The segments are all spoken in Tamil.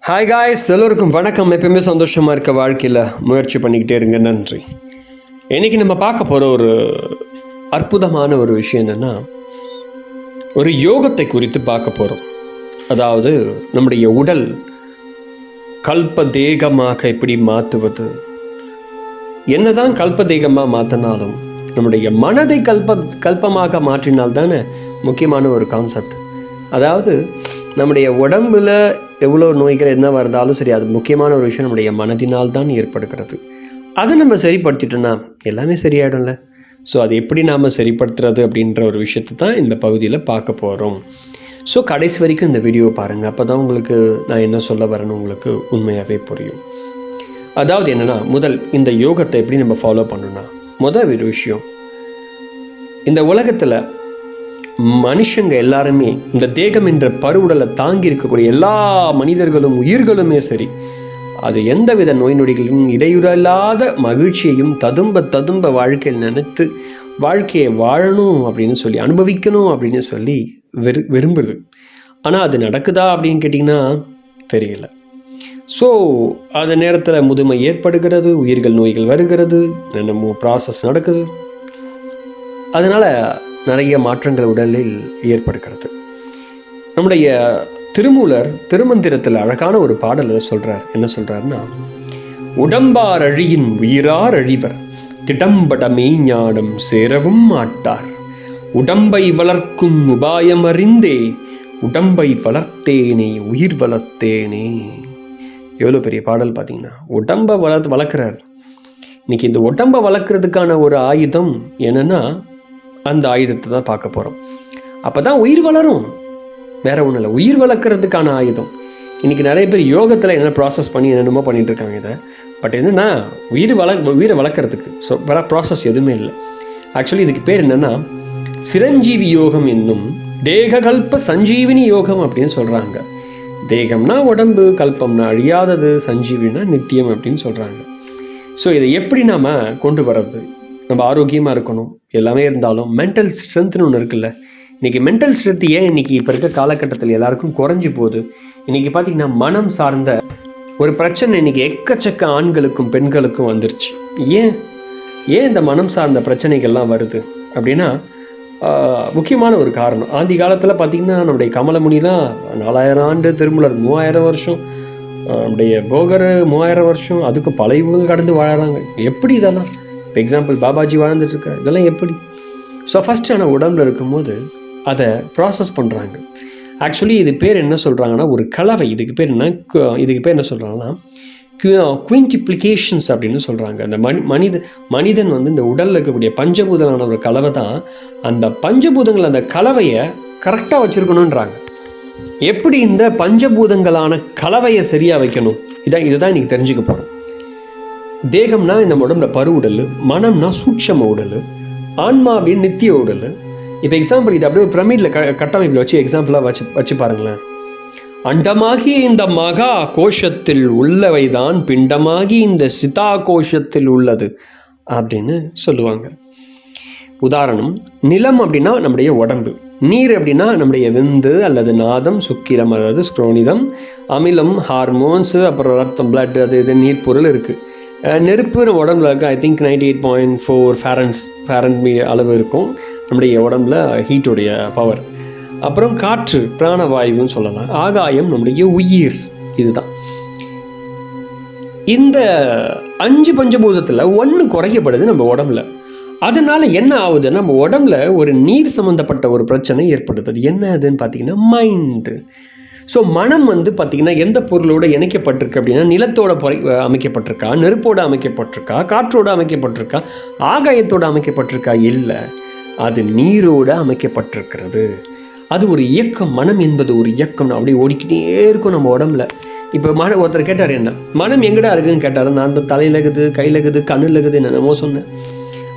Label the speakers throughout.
Speaker 1: ஹாய் காய்ஸ், எல்லோருக்கும் வணக்கம். எப்பயுமே சந்தோஷமாக இருக்க வாழ்க்கையில் முயற்சி பண்ணிக்கிட்டே இருங்க. நன்றி. இன்றைக்கி நம்ம பார்க்க போகிற ஒரு அற்புதமான ஒரு விஷயம் என்னென்னா, ஒரு யோகத்தை குறித்து பார்க்க போகிறோம். அதாவது நம்முடைய உடல் கல்ப தேகமாக எப்படி மாற்றுவது, என்னதான் கல்ப தேகமாக மாற்றினாலும் நம்முடைய மனதை கல்பமாக மாற்றினால் தானே முக்கியமான ஒரு கான்செப்ட். அதாவது நம்முடைய உடம்புல எவ்வளோ நோய்கள் என்ன இருந்தாலும் சரி, அது முக்கியமான ஒரு விஷயம் நம்முடைய மனதினால் தான் ஏற்படுகிறது. அதை நம்ம சரிப்படுத்திட்டோன்னா எல்லாமே சரியாயிடும்ல. ஸோ அது எப்படி நாம் சரிப்படுத்துறது அப்படின்ற ஒரு விஷயத்தை தான் இந்த பகுதியில் பார்க்க போகிறோம். ஸோ கடைசி வரைக்கும் இந்த வீடியோ பாருங்கள். அப்போ தான் உங்களுக்கு நான் என்ன சொல்ல வரேன்னு உங்களுக்கு உண்மையாகவே புரியும். அதாவது என்னென்னா, முதல் இந்த யோகத்தை எப்படி நம்ம ஃபாலோ பண்ணணும்னா, முதல் ஒரு விஷயம், இந்த உலகத்தில் மனுஷங்க எல்லாருமே இந்த தேகம் என்ற பருவுடலை தாங்கி இருக்கக்கூடிய எல்லா மனிதர்களும் உயிர்களுமே சரி, அது எந்தவித நோய் நொடிகளும் இடையூறில்லாத மகிழ்ச்சியையும் ததும்ப வாழ்க்கையில் நினைத்து வாழ்க்கையை வாழணும் அப்படின்னு சொல்லி, அனுபவிக்கணும் அப்படின்னு சொல்லி விரும்புது. ஆனால் அது நடக்குதா அப்படின்னு கேட்டிங்கன்னா தெரியல. ஸோ அந்த நேரத்தில் முதுமை ஏற்படுகிறது, உயிர்கள் நோய்கள் வருகிறது, என்னமோ ப்ராசஸ் நடக்குது. அதனால் நிறைய மாற்றங்கள் உடலில் ஏற்படுகிறது. நம்முடைய திருமூலர் திருமந்திரத்தில் அழகான ஒரு பாடலை சொல்கிறார். என்ன சொல்கிறாருன்னா, உடம்பார் அழியின் உயிரார் அழிவர், திடம்பட மெய்ஞானம் சேரவும் மாட்டார், உடம்பை வளர்க்கும் உபாயம் அறிந்தே உடம்பை வளர்த்தேனே உயிர் வளர்த்தேனே. எவ்வளோ பெரிய பாடல் பார்த்தீங்கன்னா. உடம்பை வளர்க்குறார். இன்னைக்கு இந்த உடம்பை வளர்க்குறதுக்கான ஒரு ஆயுதம் என்னென்னா, அந்த ஆயுதத்தை தான் பார்க்க போகிறோம். அப்போ தான் உயிர் வளரும், வேற ஒன்றும் இல்லை. உயிர் வளர்க்குறதுக்கான ஆயுதம். இன்றைக்கி நிறைய பேர் யோகத்தில் என்ன ப்ராசஸ் பண்ணி என்னென்னமோ பண்ணிகிட்டு இருக்காங்க இதை. பட் என்னென்னா, உயிரை வளர்க்குறதுக்கு ஸோ வேற ப்ராசஸ் எதுவுமே இல்லை. ஆக்சுவலி இதுக்கு பேர் என்னென்னா, சிரஞ்சீவி யோகம் என்னும் தேககல்ப சஞ்சீவினி யோகம் அப்படின்னு சொல்கிறாங்க. தேகம்னா உடம்பு, கல்பம்னா அழியாதது, சஞ்சீவினா நித்தியம் அப்படின்னு சொல்கிறாங்க. ஸோ இதை எப்படி நாம் கொண்டு வர்றது? நம்ம ஆரோக்கியமாக இருக்கணும், எல்லாமே இருந்தாலும் மென்டல் ஸ்ட்ரென்த்னு ஒன்று இருக்குல்ல. இன்றைக்கி மென்டல் ஸ்ட்ரென்த் ஏன் இன்றைக்கி இப்போ இருக்க காலகட்டத்தில் எல்லாருக்கும் குறைஞ்சி போகுது? இன்றைக்கி பார்த்திங்கன்னா மனம் சார்ந்த ஒரு பிரச்சனை இன்றைக்கி எக்கச்சக்க ஆண்களுக்கும் பெண்களுக்கும் வந்துருச்சு. ஏன் இந்த மனம் சார்ந்த பிரச்சனைகள்லாம் வருது அப்படின்னா, முக்கியமான ஒரு காரணம், ஆதி காலத்தில் பார்த்திங்கன்னா நம்முடைய கமலமுனிலாம் 4000 ஆண்டு, திருமூலர் 3000 வருஷம், நம்முடைய போகர் 3000 வருஷம், அதுக்கு பல இவங்க கடந்து வாழறாங்க. எப்படி இதெல்லாம்? இப்போ எக்ஸாம்பிள் பாபாஜி வாழ்ந்துட்டுருக்கார். இதெல்லாம் எப்படி? ஸோ ஃபஸ்ட்டு ஆனால் உடம்புல இருக்கும்போது அதை ப்ராசஸ் பண்ணுறாங்க. ஆக்சுவலி இது பேர் என்ன சொல்கிறாங்கன்னா, ஒரு கலவை. இதுக்கு பேர் என்ன சொல்கிறாங்கன்னா, குயின்டிப்ளிகேஷன்ஸ் அப்படின்னு சொல்கிறாங்க. அந்த மனிதன் வந்து இந்த உடலில் இருக்கக்கூடிய பஞ்சபூதங்களான ஒரு கலவை தான். அந்த பஞ்சபூதங்கள் அந்த கலவையை கரெக்டாக வச்சுருக்கணுன்றாங்க. எப்படி இந்த பஞ்சபூதங்களான கலவையை சரியாக வைக்கணும், இதுதான் இன்றைக்கி தெரிஞ்சுக்க போகிறோம். தேகம்னா இந்த உடம்புல பரு உடல், மனம்னா சூட்சம உடல், ஆன்மாவின் நித்திய உடல். இப்போ எக்ஸாம்பிள் இது அப்படியே பிரமிடில் கட்டமைப்பில் வச்சு எக்ஸாம்பிளாக வச்சு பாருங்களேன். அண்டமாகி இந்த மகா கோஷத்தில் உள்ளவைதான் பிண்டமாகி இந்த சிதா கோஷத்தில் உள்ளது அப்படின்னு சொல்லுவாங்க. உதாரணம், நிலம் அப்படின்னா நம்முடைய உடம்பு, நீர் அப்படின்னா நம்முடைய விந்து அல்லது நாதம், சுக்கிரம் அதாவது ஸ்க்ரோனிதம், அமிலம் ஹார்மோன்ஸு, அப்புறம் ரத்தம் பிளட், அது இது நீர் பொருள் இருக்குது. நெருப்பு நம்ம உடம்புல இருக்குது. ஐ திங்க் 98.4 ஃபேரன்மீ அளவு இருக்கும் நம்முடைய உடம்புல ஹீட்டுடைய பவர். அப்புறம் காற்று பிராணவாயுன்னு சொல்லலாம். ஆகாயம் நம்முடைய உயிர். இதுதான் இந்த 5 பஞ்சபூதத்தில் 1 குறைக்கப்படுது நம்ம உடம்புல. அதனால என்ன ஆகுது, நம்ம உடம்புல ஒரு நீர் சம்மந்தப்பட்ட ஒரு பிரச்சனை ஏற்படுது. அது என்ன அதுன்னு பார்த்தீங்கன்னா மைண்டு. ஸோ மனம் வந்து பார்த்திங்கன்னா எந்த பொருளோடு இணைக்கப்பட்டிருக்கு அப்படின்னா, நிலத்தோட அமைக்கப்பட்டிருக்கா, நெருப்போடு அமைக்கப்பட்டிருக்கா, காற்றோடு அமைக்கப்பட்டிருக்கா, ஆகாயத்தோடு அமைக்கப்பட்டிருக்கா? இல்லை, அது நீரோடு அமைக்கப்பட்டிருக்கிறது. அது ஒரு இயக்கம். மனம் என்பது ஒரு இயக்கம். அப்படியே ஓடிக்கிட்டே இருக்கும் நம்ம உடம்புல. இப்போ ஒருத்தர் கேட்டார், என்ன மனம் எங்கடா இருக்குதுன்னு கேட்டார். நான் அந்த தலையில் இருக்குது, கையில் இருக்குது, கண்ணில் இருக்குது, என்னென்னமோ சொன்னேன்.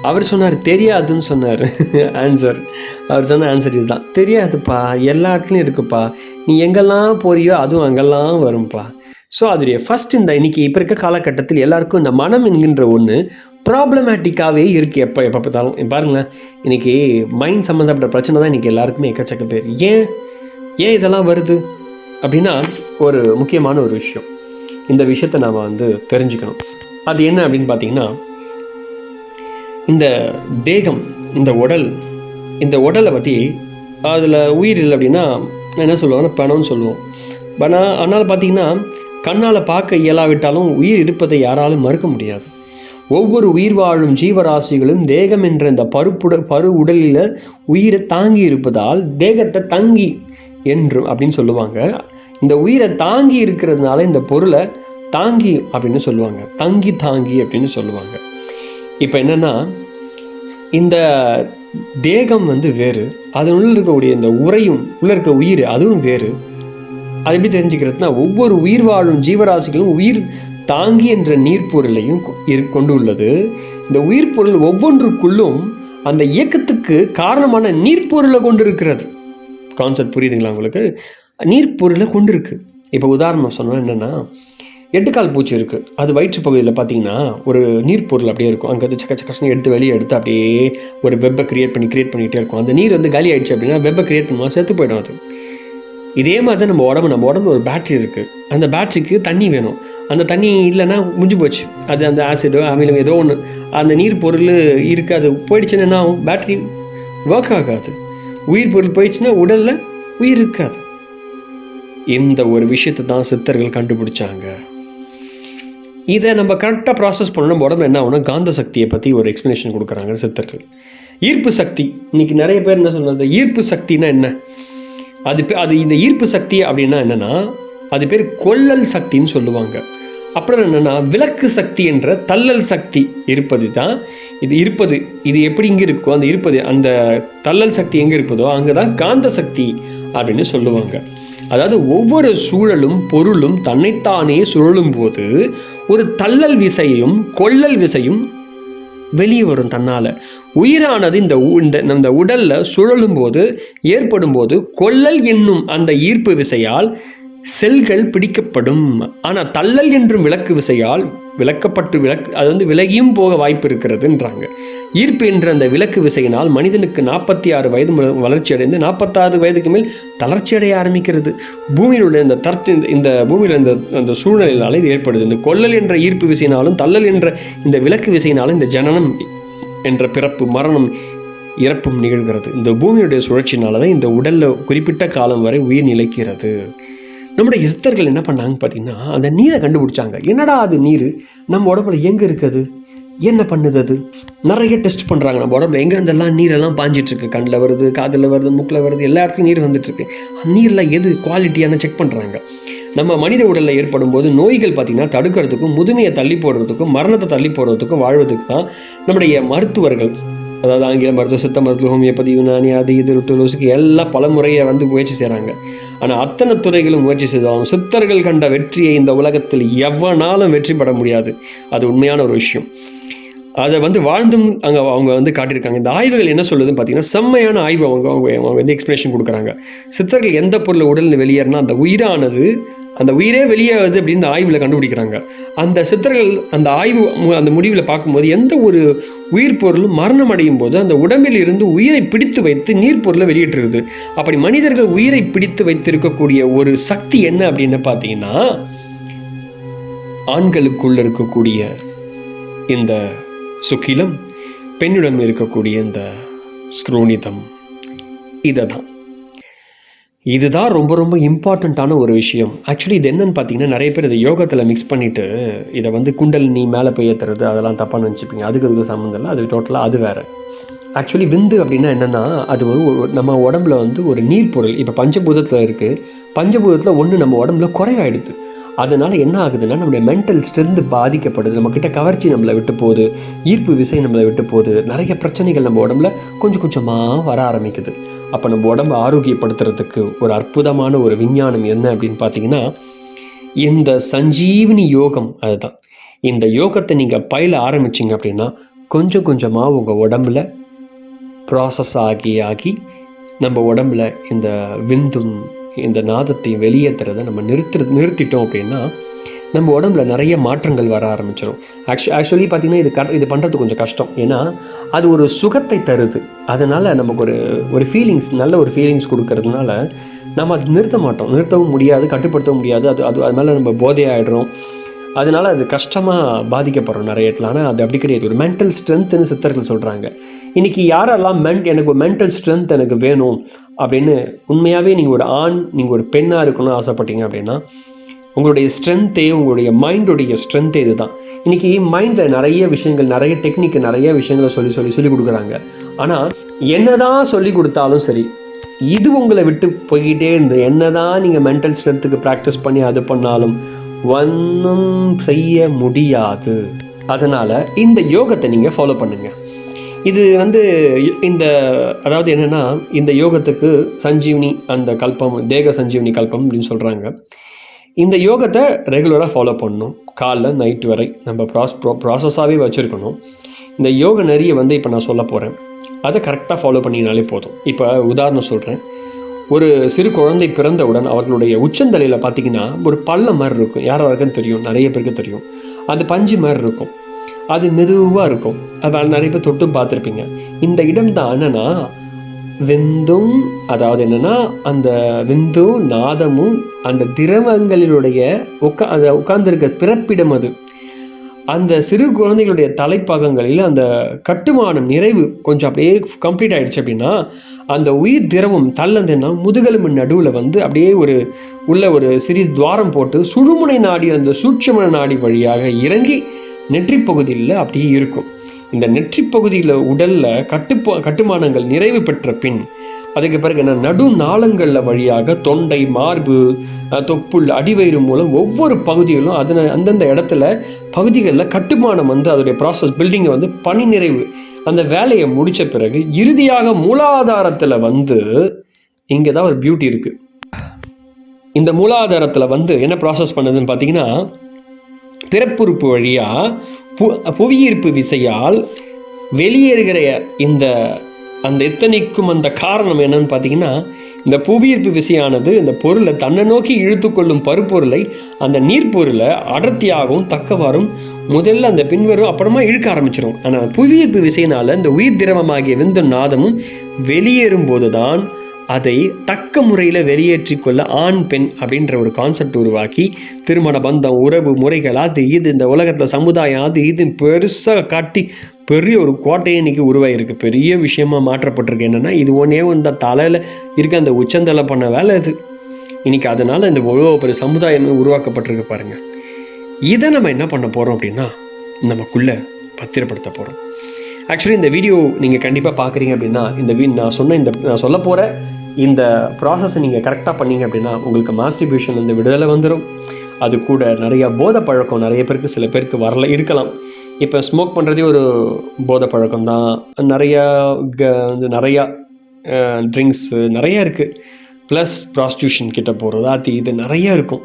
Speaker 1: அவர் சொன்னார் தெரியாதுன்னு சொன்னார். அவர் சொன்ன ஆன்சர் இதுதான், தெரியாதுப்பா, எல்லா இடத்துலையும் இருக்குப்பா, நீ எங்கெல்லாம் போறியோ அதுவும் அங்கெல்லாம் வரும்ப்பா. ஸோ அதோடைய ஃபஸ்ட் இந்த இன்னைக்கு இப்போ இருக்க காலகட்டத்தில் எல்லாருக்கும் இந்த மனம் என்கின்ற ஒன்று ப்ராப்ளமேட்டிக்காகவே இருக்குது. எப்போ பார்த்தாலும் பாருங்களேன், இன்றைக்கி மைண்ட் சம்மந்தப்பட்ட பிரச்சனை தான் இன்றைக்கி எல்லாருக்குமே எக்கச்சக்க பேர். ஏன் இதெல்லாம் வருது? அப்படின்னா ஒரு முக்கியமான ஒரு விஷயம். இந்த விஷயத்தை நாம் வந்து தெரிஞ்சுக்கணும். அது என்ன அப்படின்னு பார்த்தீங்கன்னா, இந்த தேகம், இந்த உடலை பற்றி அதில் உயிர் இல்லை அப்படின்னா என்ன சொல்லுவாங்கன்னா பணம்னு சொல்லுவோம். ஆனால் பார்த்தீங்கன்னா கண்ணால் பார்க்க இயலாவிட்டாலும் உயிர் இருப்பதை யாராலும் மறுக்க முடியாது. ஒவ்வொரு உயிர் வாழும் ஜீவராசிகளும் தேகம் என்ற இந்த பரு உடலில் உயிரை தாங்கி இருப்பதால் தேகத்தை தங்கி என்று அப்படின்னு சொல்லுவாங்க. இந்த உயிரை தாங்கி இருக்கிறதுனால இந்த பொருளை தாங்கி அப்படின்னு சொல்லுவாங்க, தாங்கி அப்படின்னு சொல்லுவாங்க. இப்போ என்னென்னா, இந்த தேகம் வந்து வேறு, அதனுள்ள இருக்கக்கூடிய இந்த உள்ள இருக்க உயிர் அதுவும் வேறு. அது எப்படி தெரிஞ்சுக்கிறதுனா, ஒவ்வொரு உயிர் வாழும் ஜீவராசிகளும் உயிர் தாங்கி என்ற நீர்ப்பொருளையும் கொண்டு உள்ளது. இந்த உயிர் பொருள் ஒவ்வொன்றுக்குள்ளும் அந்த இயக்கத்துக்கு காரணமான நீர்ப்பொருளை கொண்டு இருக்கிறது. கான்செப்ட் புரியுதுங்களா உங்களுக்கு? நீர்ப்பொருளை கொண்டு இருக்கு. இப்போ உதாரணம் சொன்னால் என்னென்னா, 8 கால் பூச்சி இருக்குது. அது வயிற்று பகுதியில் பார்த்தீங்கன்னா ஒரு நீர்ப்பொருள் அப்படியே இருக்கும். அங்கே வந்து சக்கச்சன்னு எடுத்து வெளியே எடுத்து அப்படியே ஒரு வெப்பை கிரியேட் பண்ணிகிட்டே இருக்கும். அந்த நீர் வந்து காலி ஆகிடுச்சு அப்படின்னா வெப்பை கிரியேட் பண்ணுவோம், செத்து போயிடும் அது. இதே மாதிரி தான் நம்ம உடம்பு ஒரு பேட்ரி இருக்குது. அந்த பேட்ரிக்கு தண்ணி வேணும். அந்த தண்ணி இல்லைன்னா முடிஞ்சு போச்சு. அது அந்த ஆசிடோ அமிலம் ஏதோ ஒன்று அந்த நீர் பொருள் இருக்குது, அது போயிடுச்சுன்னா என்ன ஆகும்? பேட்ரி ஒர்க் ஆகாது. உயிர் பொருள் போயிடுச்சுன்னா உடலில் உயிர் இருக்காது. இந்த ஒரு விஷயத்தை தான் சித்தர்கள் கண்டுபிடிச்சாங்க. இதை நம்ம கரெக்டாக ப்ராசஸ் பண்ணணும். நம்ம உடம்பு என்ன ஆகும்னா, காந்த சக்தியை பற்றி ஒரு எக்ஸ்ப்ளனேஷன் கொடுக்குறாங்க சித்தர்கள். ஈர்ப்பு சக்தி. இன்றைக்கி நிறைய பேர் என்ன சொல்கிறது, ஈர்ப்பு சக்தினா என்ன? அது இந்த ஈர்ப்பு சக்தி அப்படின்னா என்னென்னா, அது பேர் கொள்ளல் சக்தின்னு சொல்லுவாங்க. அப்புறம் என்னென்னா, விளக்கு சக்தி என்ற தள்ளல் சக்தி இருப்பது தான் இது எப்படி இங்கே இருக்கோ அந்த தள்ளல் சக்தி எங்கே இருப்பதோ அங்கே தான் காந்த சக்தி அப்படின்னு சொல்லுவாங்க. அதாவது ஒவ்வொரு சூழலும் பொருளும் தன்னைத்தானே சுழலும் போது ஒரு தள்ளல் விசையும் கொள்ளல் விசையும் வெளியே வரும் தன்னால். உயிரானது இந்த உடலில் சுழலும் போது ஏற்படும் போது கொள்ளல் என்னும் அந்த ஈர்ப்பு விசையால் செல்கள் பிடிக்கப்படும். ஆனால் தள்ளல் என்றும் விளக்கு விசையால் அது வந்து விலகியும் போக வாய்ப்பு இருக்கிறதுன்றாங்க. ஈர்ப்பு என்ற அந்த விளக்கு விசையினால் மனிதனுக்கு 46 வயது வளர்ச்சி அடைந்து 46 வயதுக்கு மேல் தளர்ச்சி அடைய ஆரம்பிக்கிறது. பூமியில் உள்ள இந்த பூமியில் அந்த சூழ்நிலையினால இது ஏற்படுது. இந்த கொள்ளல் என்ற ஈர்ப்பு விசையினாலும் தள்ளல் என்ற இந்த விளக்கு விசையினாலும் இந்த ஜனனம் என்ற பிறப்பு, மரணம், இறப்பும் நிகழ்கிறது. இந்த பூமியுடைய சுழற்சினால தான் இந்த உடலில் குறிப்பிட்ட காலம் வரை உயிர் நிலைக்கிறது. நம்முடைய சித்தர்கள் என்ன பண்ணாங்க பார்த்தீங்கன்னா, அந்த நீரை கண்டுபிடிச்சாங்க. என்னடா அது நீர் நம்ம உடம்புல எங்கே இருக்குது, என்ன பண்ணுது? அது நிறைய டெஸ்ட் பண்ணுறாங்க. நம்ம உடம்புல எங்கேருந்தெல்லாம் நீரெல்லாம் பாஞ்சிட்ருக்கு. கண்ணில் வருது, காதில் வருது, மூக்கில் வருது, எல்லா இடத்துலையும் நீர் வந்துட்டுருக்கு. அந்த நீரில் எது குவாலிட்டியான செக் பண்ணுறாங்க. நம்ம மனித உடலில் ஏற்படும் போது நோய்கள் பார்த்திங்கன்னா தடுக்கிறதுக்கும், முதுமையை தள்ளி போடுறதுக்கும், மரணத்தை தள்ளி போடுறதுக்கும், வாழ்வதுக்கு தான் நம்முடைய மருத்துவர்கள், அதாவது ஆங்கில மருத்துவம், சித்த மருத்துவம், ஹோமியோபதி, யுனானி, அது இது ருட்டோலோஸுக்கு எல்லாம் பல முறையை வந்து முயற்சி செய்கிறாங்க. ஆனால் அத்தனை துறைகளும் முயற்சி செய்தாலும் சித்தர்கள் கண்ட வெற்றியை இந்த உலகத்தில் எவனாலும் வெற்றி பெற முடியாது. அது உண்மையான ஒரு விஷயம். அதை வந்து வாழ்ந்தும் அவங்க வந்து காட்டியிருக்காங்க. இந்த ஆய்வுகள் என்ன சொல்லுதுன்னு பார்த்தீங்கன்னா, செம்மையான ஆய்வு அவங்க வந்து எக்ஸ்பிளேஷன் கொடுக்குறாங்க. சித்தர்கள் எந்த பொருளை உடலில் வெளியேறினா அந்த உயிரே வெளியாகுது அப்படின்னு இந்த ஆய்வில் கண்டுபிடிக்கிறாங்க. அந்த சித்தர்கள் அந்த முடிவில் பார்க்கும்போது எந்த ஒரு உயிர் பொருளும் மரணம் அடையும் போது அந்த உடம்பில் இருந்து உயிரை பிடித்து வைத்து நீர் பொருளை வெளியிட்டுருது. அப்படி மனிதர்கள் உயிரை பிடித்து வைத்திருக்கக்கூடிய ஒரு சக்தி என்ன அப்படின்னு பார்த்தீங்கன்னா, ஆண்களுக்குள்ள இருக்கக்கூடிய இந்த சுக்கிலம், பெண்ணிடம் இருக்கக்கூடிய இந்த ஸ்க்ரோனிதம், இதுதான் ரொம்ப ரொம்ப இம்பார்ட்டண்ட்டான ஒரு விஷயம். ஆக்சுவலி இது என்னன்னு பார்த்தீங்கன்னா, நிறைய பேர் இதை யோகத்தில் மிக்ஸ் பண்ணிவிட்டு இதை வந்து குண்டலினி மேலே போய் ஏற்றுறது அதெல்லாம் தப்பாக நினச்சிப்பீங்க. அதுக்கு சம்மந்தம் இல்லை. அது டோட்டலாக அது வேறு. ஆக்சுவலி விந்து அப்படின்னா என்னென்னா, அது நம்ம உடம்புல வந்து ஒரு நீர் பொருள். இப்போ பஞ்சபூதத்தில் இருக்குது. பஞ்சபூதத்தில் ஒன்று நம்ம உடம்புல குறைவாயிடுது. அதனால் என்ன ஆகுதுன்னா, நம்மளுடைய மென்டல் ஸ்ட்ரென்த் பாதிக்கப்படுது. நம்மக்கிட்ட கவர்ச்சி நம்மளை விட்டு போகுது, ஈர்ப்பு விசை நம்மளை விட்டு போகுது. நிறைய பிரச்சனைகள் நம்ம உடம்புல கொஞ்சம் கொஞ்சமாக வர ஆரம்பிக்குது. அப்போ நம்ம உடம்பை ஆரோக்கியப்படுத்துறதுக்கு ஒரு அற்புதமான ஒரு விஞ்ஞானம் என்ன அப்படின்னு பார்த்தீங்கன்னா, இந்த சஞ்சீவினி யோகம். அதுதான். இந்த யோகத்தை நீங்கள் பயில ஆரம்பிச்சிங்க அப்படின்னா கொஞ்சம் கொஞ்சமாக உங்கள் உடம்புல ப்ராசஸ் ஆகி நம்ம உடம்புல இந்த விந்தும் இந்த நாதத்தை வெளியேற்றுறதை நம்ம நிறுத்திட்டோம் அப்படின்னா நம்ம உடம்புல நிறைய மாற்றங்கள் வர ஆரம்பிச்சிடும். ஆக்சுவலி பார்த்திங்கன்னா இது பண்ணுறது கொஞ்சம் கஷ்டம். ஏன்னா அது ஒரு சுகத்தை தருது. அதனால் நமக்கு ஒரு ஃபீலிங்ஸ், நல்ல ஒரு ஃபீலிங்ஸ் கொடுக்கறதுனால நம்ம அது நிறுத்தவும் முடியாது, கட்டுப்படுத்தவும் முடியாது. அது மேலே நம்ம போதையாகிடுறோம். அதனால அது கஷ்டமாக பாதிக்கப்படுறோம் நிறைய இடத்துல. ஆனால் அது அப்படி கிடையாது. ஒரு மென்டல் ஸ்ட்ரென்த்துன்னு சித்தர்கள் சொல்கிறாங்க. இன்றைக்கி யாரெல்லாம் எனக்கு ஒரு மென்டல் ஸ்ட்ரென்த் எனக்கு வேணும் அப்படின்னு உண்மையாகவே நீங்கள் ஒரு ஆண், நீங்கள் ஒரு பெண்ணாக இருக்கணும்னு ஆசைப்பட்டீங்க அப்படின்னா, உங்களுடைய ஸ்ட்ரென்த்தே, உங்களுடைய மைண்டுடைய ஸ்ட்ரென்த்தே இது தான். இன்றைக்கி மைண்டில் நிறைய விஷயங்கள், நிறைய டெக்னிக்கு, நிறைய விஷயங்களை சொல்லி கொடுக்குறாங்க. ஆனால் என்ன தான் சொல்லி கொடுத்தாலும் சரி, இது உங்களை விட்டு போய்கிட்டே இருந்து என்ன தான் நீங்கள் மென்டல் ஸ்ட்ரென்த்துக்கு ப்ராக்டிஸ் பண்ணி அது பண்ணாலும் ஒன்றும் செய்ய முடியாது. அதனால் இந்த யோகத்தை நீங்கள் ஃபாலோ பண்ணுங்கள். இது அதாவது என்னென்னா, இந்த யோகத்துக்கு சஞ்சீவனி அந்த கல்பம், தேக சஞ்சீவனி கல்பம் அப்படின்னு சொல்கிறாங்க. இந்த யோகத்தை ரெகுலராக ஃபாலோ பண்ணணும். காலைல நைட்டு வரை நம்ம ப்ராசஸாகவே வச்சுருக்கணும். இந்த யோக நெறியை இப்போ நான் சொல்ல போகிறேன். அதை கரெக்டாக ஃபாலோ பண்ணினாலே போதும். இப்போ உதாரணம் சொல்கிறேன். ஒரு சிறு குழந்தை பிறந்தவுடன் அவர்களுடைய உச்சந்தலையில் பார்த்திங்கன்னா ஒரு பள்ளம் மாதிரி இருக்கும். யாராருக்குன்னு தெரியும், நிறைய பேருக்கு தெரியும். அது பஞ்சு மாதிரி இருக்கும். அது மெதுவாக இருக்கும். அது நிறைய பேர் தொட்டும் பார்த்துருப்பீங்க. இந்த இடம் தான் என்னென்னா விந்தும், அதாவது என்னென்னா அந்த விந்தும் நாதமும் அந்த திரவங்களினுடைய உட்கார்ந்துருக்க பிறப்பிடம். அது அந்த சிறு குழந்தைகளுடைய தலைப்பாகங்களில் அந்த கட்டுமானம் நிறைவு கொஞ்சம் அப்படியே கம்ப்ளீட் ஆகிடுச்சு அப்படின்னா, அந்த உயிர் திரவம் தள்ளந்துன்னா முதுகெலும்பு நடுவில் அப்படியே ஒரு சிறிய துவாரம் போட்டு சுழுமுனை நாடி, அந்த சூட்சும நாடி வழியாக இறங்கி நெற்றி பகுதியில் அப்படியே இருக்கும். இந்த நெற்றி பகுதியில் உடலில் கட்டுமானங்கள் நிறைவு பெற்ற பின் அதுக்கு பிறகு என்ன, நடு நாளங்களில் வழியாக தொண்டை, மார்பு, தொப்புள், அடிவயிறு மூலம் ஒவ்வொரு பகுதிகளும் அந்தந்த இடத்துல பகுதிகளில் கட்டுமானம் அதோடைய ப்ராசஸ் பில்டிங்கை பணி நிறைவு அந்த வேலையை முடித்த பிறகு இறுதியாக மூலாதாரத்தில் இங்கே தான் ஒரு பியூட்டி இருக்குது. இந்த மூலாதாரத்தில் என்ன ப்ராசஸ் பண்ணுதுன்னு பார்த்தீங்கன்னா, பிறப்புறுப்பு வழியாக புவியீர்ப்பு விசையால் வெளியேறுகிற அந்த எத்தனைக்கும் அந்த காரணம் என்னன்னு பார்த்தீங்கன்னா, இந்த புவியீர்ப்பு விசையானது இந்த பொருளை தன்னை நோக்கி இழுத்து கொள்ளும் பருப்பொருளை, அந்த நீர்ப்பொருளை அடர்த்தியாகவும் தக்கவாறும் முதல்ல அந்த பின்வரும் அப்புறமா இழுக்க ஆரம்பிச்சிடும். ஆனால் புவியீர்ப்பு விசையினால் இந்த உயிர் திரவமாகிய விந்து நாதமும் வெளியேறும் போது தான் அதை தக்க முறையில் வெளியேற்றிக்கொள்ள ஆண் பெண் அப்படின்ற ஒரு கான்செப்ட் உருவாக்கி திருமண பந்தம், உறவு முறைகள், அது இது இந்த உலகத்தில் சமுதாயம், அது இது பெருசாக காட்டி பெரிய ஒரு கோட்டையை இன்றைக்கி உருவாகிருக்கு. பெரிய விஷயமாக மாற்றப்பட்டிருக்கு. என்னென்னா, இது ஒன்றே இந்த தலையில் இருக்க அந்த உச்சந்தலை பண்ண வேலை இது இன்றைக்கி. அதனால் இந்த இவ்வளோ பெரிய சமுதாயம் உருவாக்கப்பட்டிருக்கு பாருங்கள். இதை நம்ம என்ன பண்ண போகிறோம் அப்படின்னா, நமக்குள்ளே பத்திரப்படுத்த போகிறோம். ஆக்சுவலி இந்த வீடியோ நீங்கள் கண்டிப்பாக பார்க்குறீங்க அப்படின்னா, நான் சொல்ல போகிற இந்த ப்ராசஸை நீங்கள் கரெக்டாக பண்ணீங்க அப்படின்னா உங்களுக்கு மாஸ்டிபியூஷன்லேருந்து விடுதலை வந்துடும். அது கூட நிறையா போதை பழக்கம் நிறைய பேருக்கு, சில பேருக்கு இருக்கலாம். இப்போ ஸ்மோக் பண்ணுறதே ஒரு போதை பழக்கம் தான். நிறையா ட்ரிங்க்ஸு நிறையா இருக்குது. ப்ளஸ் ப்ராஸ்டியூஷன் கிட்ட போகிறது, இது நிறையா இருக்கும்.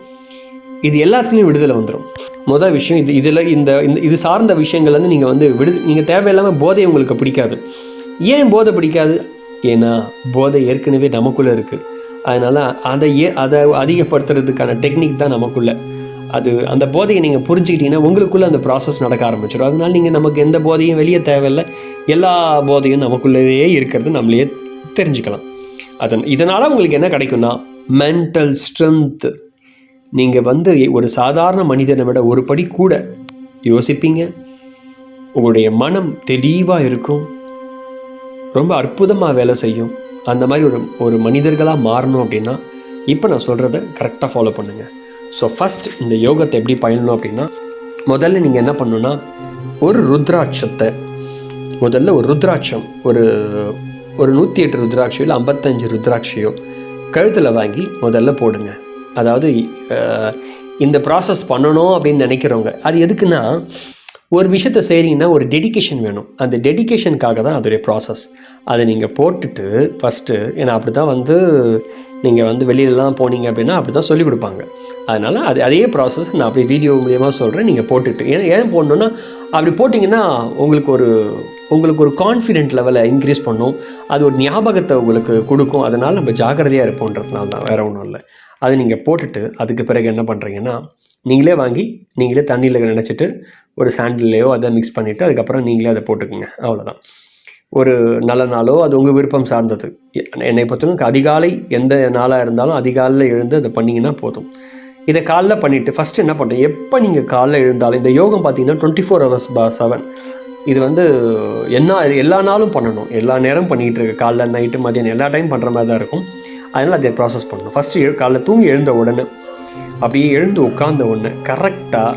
Speaker 1: இது எல்லாத்துலேயும் விடுதலை வந்துடும். முதல் விஷயம் இது சார்ந்த விஷயங்கள்லேருந்து நீங்கள் தேவையில்லாமல் போதை உங்களுக்கு பிடிக்காது. ஏன் போதை பிடிக்காது? ஏன்னா போதை ஏற்கனவே நமக்குள்ளே இருக்குது. அதனால் அதை அதிகப்படுத்துறதுக்கான டெக்னிக் தான் நமக்குள்ளே. அந்த போதையை நீங்கள் புரிஞ்சுக்கிட்டீங்கன்னா உங்களுக்குள்ளே அந்த ப்ராசஸ் நடக்க ஆரம்பிச்சிடும். அதனால் நீங்கள் நமக்கு எந்த போதையும் வெளியே தேவையில்லை. எல்லா போதையும் நமக்குள்ளேயே இருக்கிறது நம்மளையே தெரிஞ்சுக்கலாம். இதனால் உங்களுக்கு என்ன கிடைக்கும்னா மென்டல் ஸ்ட்ரென்த்து. நீங்கள் ஒரு சாதாரண மனிதனை விட ஒரு படி கூட யோசிப்பீங்க. உங்களுடைய மனம் தெளிவாக இருக்கும். ரொம்ப அற்புதமாக வேலை செய்யும். அந்த மாதிரி ஒரு மனிதர்களாக மாறணும் அப்படின்னா இப்போ நான் சொல்கிறத கரெக்டாக ஃபாலோ பண்ணுங்கள். ஸோ ஃபஸ்ட் இந்த யோகத்தை எப்படி பயிலணும் அப்படின்னா, முதல்ல நீங்கள் என்ன பண்ணணுன்னா, ஒரு ருத்ராட்சத்தை ஒரு ருத்ராட்சம் ஒரு 108 ருத்ராட்சியோ இல்லை 55 ருத்ராட்சியோ கழுத்தில் வாங்கி முதல்ல போடுங்க. அதாவது இந்த ப்ராசஸ் பண்ணணும் அப்படின்னு நினைக்கிறவங்க, அது எதுக்குன்னா, ஒரு விஷயத்தை செய்கிறீங்கன்னா ஒரு டெடிக்கேஷன் வேணும். அந்த டெடிக்கேஷனுக்காக தான் அதோடைய ப்ராசஸ். அதை நீங்கள் போட்டுட்டு ஃபஸ்ட்டு, ஏன்னா அப்படி தான் நீங்கள் வெளியிலலாம் போனீங்க அப்படின்னா அப்படி தான் சொல்லிக் கொடுப்பாங்க. அதனால் அதே ப்ராசஸ் நான் அப்படி வீடியோ மூலியமாக சொல்கிறேன். நீங்கள் போட்டுட்டு, ஏன் போடணுன்னா, அப்படி போட்டிங்கன்னா உங்களுக்கு ஒரு கான்ஃபிடென்ட் லெவலை இன்க்ரீஸ் பண்ணும். அது ஒரு ஞாபகத்தை உங்களுக்கு கொடுக்கும். அதனால் நம்ம ஜாக்கிரதையாக இருப்போன்றதுனால தான், வேறு ஒன்றும் இல்லை. அதை நீங்கள் போட்டுட்டு அதுக்கு பிறகு என்ன பண்ணுறீங்கன்னா, நீங்களே வாங்கி நீங்களே தண்ணியில் நினச்சிட்டு ஒரு சாண்டில்லையோ அதை மிக்ஸ் பண்ணிவிட்டு அதுக்கப்புறம் நீங்களே அதை போட்டுக்குங்க. அவ்வளோதான். ஒரு நல்ல நாளோ அது உங்கள் விருப்பம் சார்ந்தது. என்னை பொறுத்தவரைக்கும் அதிகாலை எந்த நாளாக இருந்தாலும் அதிகாலையில் எழுந்து அதை பண்ணிங்கன்னா போதும். இதை காலைல பண்ணிவிட்டு ஃபஸ்ட்டு என்ன பண்ணுறேன், எப்போ நீங்கள் காலைல எழுந்தாலும் இந்த யோகம் பார்த்தீங்கன்னா 24 hours 7. இது வந்து எல்லா நாளும் பண்ணணும், எல்லா நேரம் பண்ணிகிட்டு இருக்கு, காலைல நைட்டு மதியானம் எல்லா டைம் பண்ணுற மாதிரி தான் இருக்கும். அதனால் அதை ப்ராசஸ் பண்ணணும். ஃபஸ்ட்டு காலைல தூங்கி எழுந்த உடனே அப்படியே எழுந்து உட்கார்ந்த உடனே கரெக்டாக